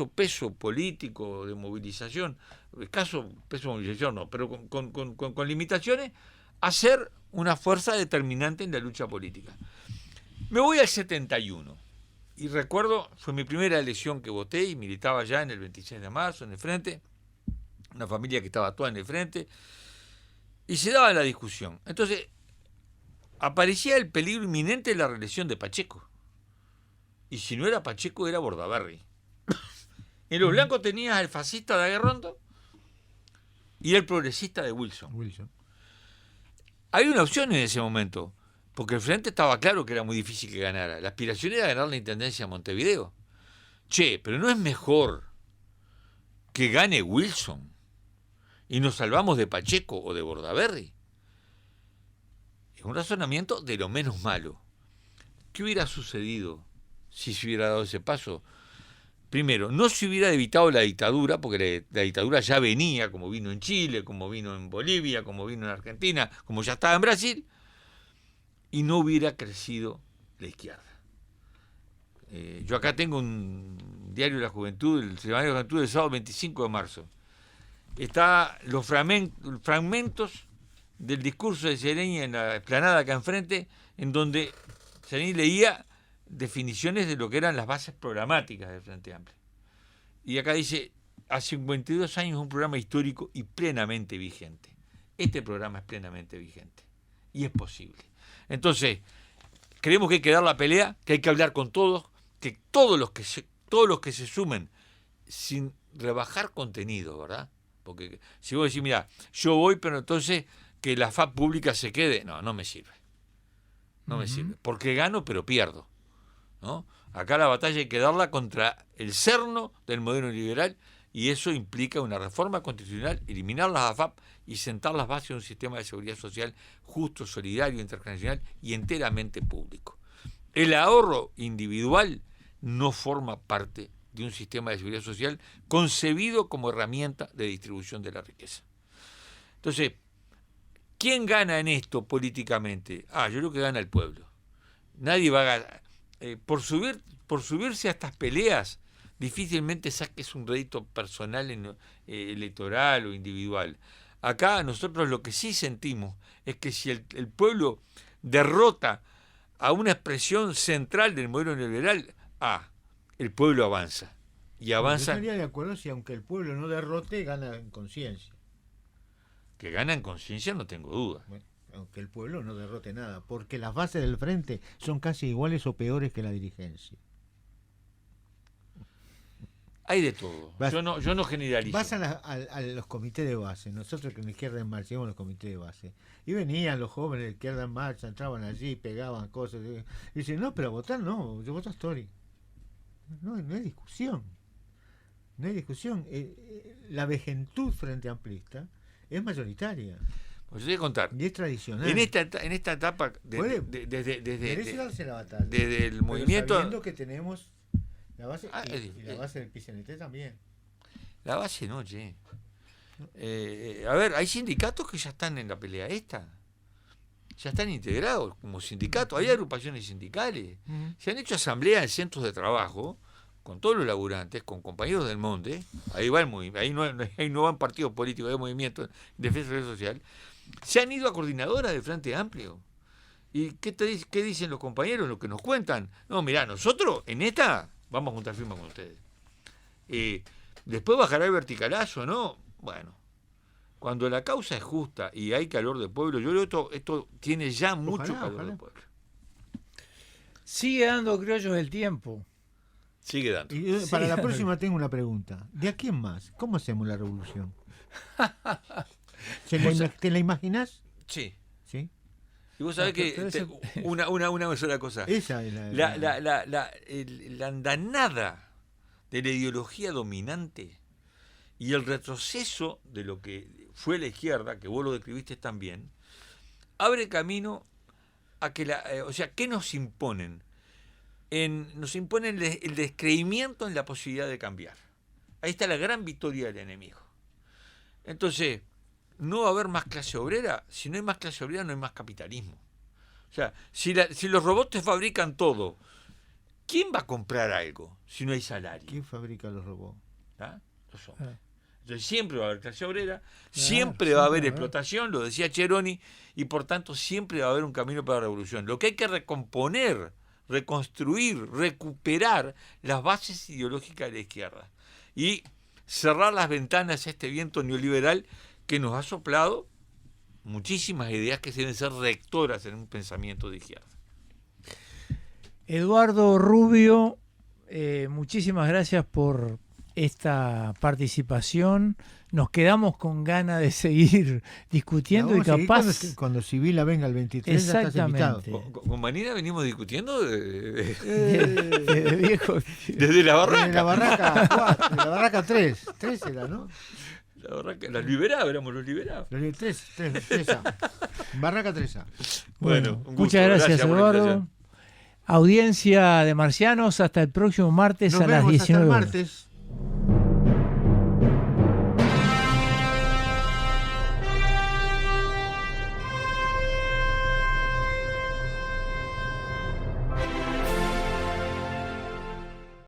peso político de movilización, escaso peso de movilización no, pero con limitaciones, a ser una fuerza determinante en la lucha política. Me voy al 71 y recuerdo, fue mi primera elección que voté y militaba ya en el 26 de marzo en el Frente, una familia que estaba toda en el Frente, y se daba la discusión. Entonces, aparecía el peligro inminente de la reelección de Pacheco. Y si no era Pacheco, era Bordaberry. En los blancos tenías al fascista de Aguerrondo y el progresista de Wilson. Hay una opción en ese momento, porque el Frente estaba claro que era muy difícil que ganara. La aspiración era ganar la intendencia de Montevideo. Pero ¿no es mejor que gane Wilson y nos salvamos de Pacheco o de Bordaberry. Es un razonamiento de lo menos malo. ¿Qué hubiera sucedido si se hubiera dado ese paso? Primero, no se hubiera evitado la dictadura, porque la dictadura ya venía, como vino en Chile, como vino en Bolivia, como vino en Argentina, como ya estaba en Brasil, y no hubiera crecido la izquierda. Yo acá tengo un diario de la Juventud, el Semanario de la Juventud del sábado 25 de marzo. Está los fragmentos del discurso de Sereni en la explanada acá enfrente, en donde Sereni leía definiciones de lo que eran las bases programáticas del Frente Amplio. Y acá dice, a 52 años un programa histórico y plenamente vigente. Este programa es plenamente vigente. Y es posible. Entonces, creemos que hay que dar la pelea, que hay que hablar con todos, que todos los que se sumen sin rebajar contenido, ¿verdad? Porque si vos decís, mira, yo voy, pero entonces que la FAP pública se quede, no me sirve. No me sirve. Porque gano, pero pierdo, ¿no? Acá la batalla hay que darla contra el cerno del modelo liberal, y eso implica una reforma constitucional, eliminar las AFAP y sentar las bases de un sistema de seguridad social justo, solidario, intergeneracional y enteramente público. El ahorro individual no forma parte de un sistema de seguridad social concebido como herramienta de distribución de la riqueza. Entonces, ¿quién gana en esto políticamente? Yo creo que gana el pueblo. Nadie va a ganar. Por subirse a estas peleas, difícilmente saques un rédito personal electoral o individual. Acá nosotros lo que sí sentimos es que si el pueblo derrota a una expresión central del modelo neoliberal, el pueblo avanza. Y avanza. Yo estaría de acuerdo si aunque el pueblo no derrote, gana en conciencia. Que gana en conciencia, no tengo duda. Bueno, aunque el pueblo no derrote nada, porque las bases del frente son casi iguales o peores que la dirigencia. Hay de todo. Yo no generalizo. Vas a los comités de base. Nosotros que en Izquierda en Marcha íbamos a los comités de base. Y venían los jóvenes de Izquierda en Marcha, entraban allí, pegaban cosas. Y dicen, no, pero a votar no, yo voto a Story. No hay discusión. No hay discusión. La vejentud frente amplista es mayoritaria. Pues yo te voy a contar. Y es tradicional. En esta etapa, merece darse la batalla. Desde el movimiento. Sabiendo que tenemos la base y la base del PCNT también. La base no, che. A ver, hay sindicatos que ya están en la pelea esta. Ya están integrados como sindicatos. Hay agrupaciones sindicales. Se han hecho asambleas en centros de trabajo con todos los laburantes, con compañeros del monte. Ahí va el movimiento. Ahí no van partidos políticos, hay movimientos de defensa de la social. Se han ido a coordinadoras del Frente Amplio. ¿Y qué dicen los compañeros? Lo que nos cuentan. No, mirá, nosotros en esta vamos a juntar firmas con ustedes. Después bajará el verticalazo, ¿no? Bueno, cuando la causa es justa y hay calor de pueblo, yo creo que esto tiene ya mucho calor de pueblo. Sigue dando criollos el tiempo. Sigue dando. Y para la próxima tengo una pregunta. ¿De a quién más? ¿Cómo hacemos la revolución? ¿Te la imaginás? Sí. ¿Sí? Y vos sabés que una sola cosa. Esa es la andanada de la ideología dominante y el retroceso de lo que fue la izquierda, que vos lo describiste también, abre camino a que ¿qué nos imponen? Nos imponen el descreimiento en la posibilidad de cambiar. Ahí está la gran victoria del enemigo. Entonces, no va a haber más clase obrera. Si no hay más clase obrera, no hay más capitalismo. O sea, si los robots te fabrican todo, ¿quién va a comprar algo si no hay salario? ¿Quién fabrica los robots? Los hombres. Entonces siempre va a haber clase obrera, siempre va a haber explotación, lo decía Cheroni, y por tanto siempre va a haber un camino para la revolución. Lo que hay que recomponer, reconstruir, recuperar las bases ideológicas de la izquierda y cerrar las ventanas a este viento neoliberal que nos ha soplado muchísimas ideas que deben ser rectoras en un pensamiento de izquierda. Eduardo Rubio, muchísimas gracias por esta participación. Nos quedamos con ganas de seguir discutiendo y capaz... Cuando Sibila venga el 23 ya estás invitado. Con Vanina venimos discutiendo de viejo. Desde la barraca. De la barraca 4, de la barraca 3. 3 era, ¿no? La barraca, la liberados, éramos los liberados. Los 3A. Barraca 3A. Bueno, muchas gracias, Eduardo. Audiencia de Marcianos, hasta el próximo martes a las 19 horas. Hasta el martes.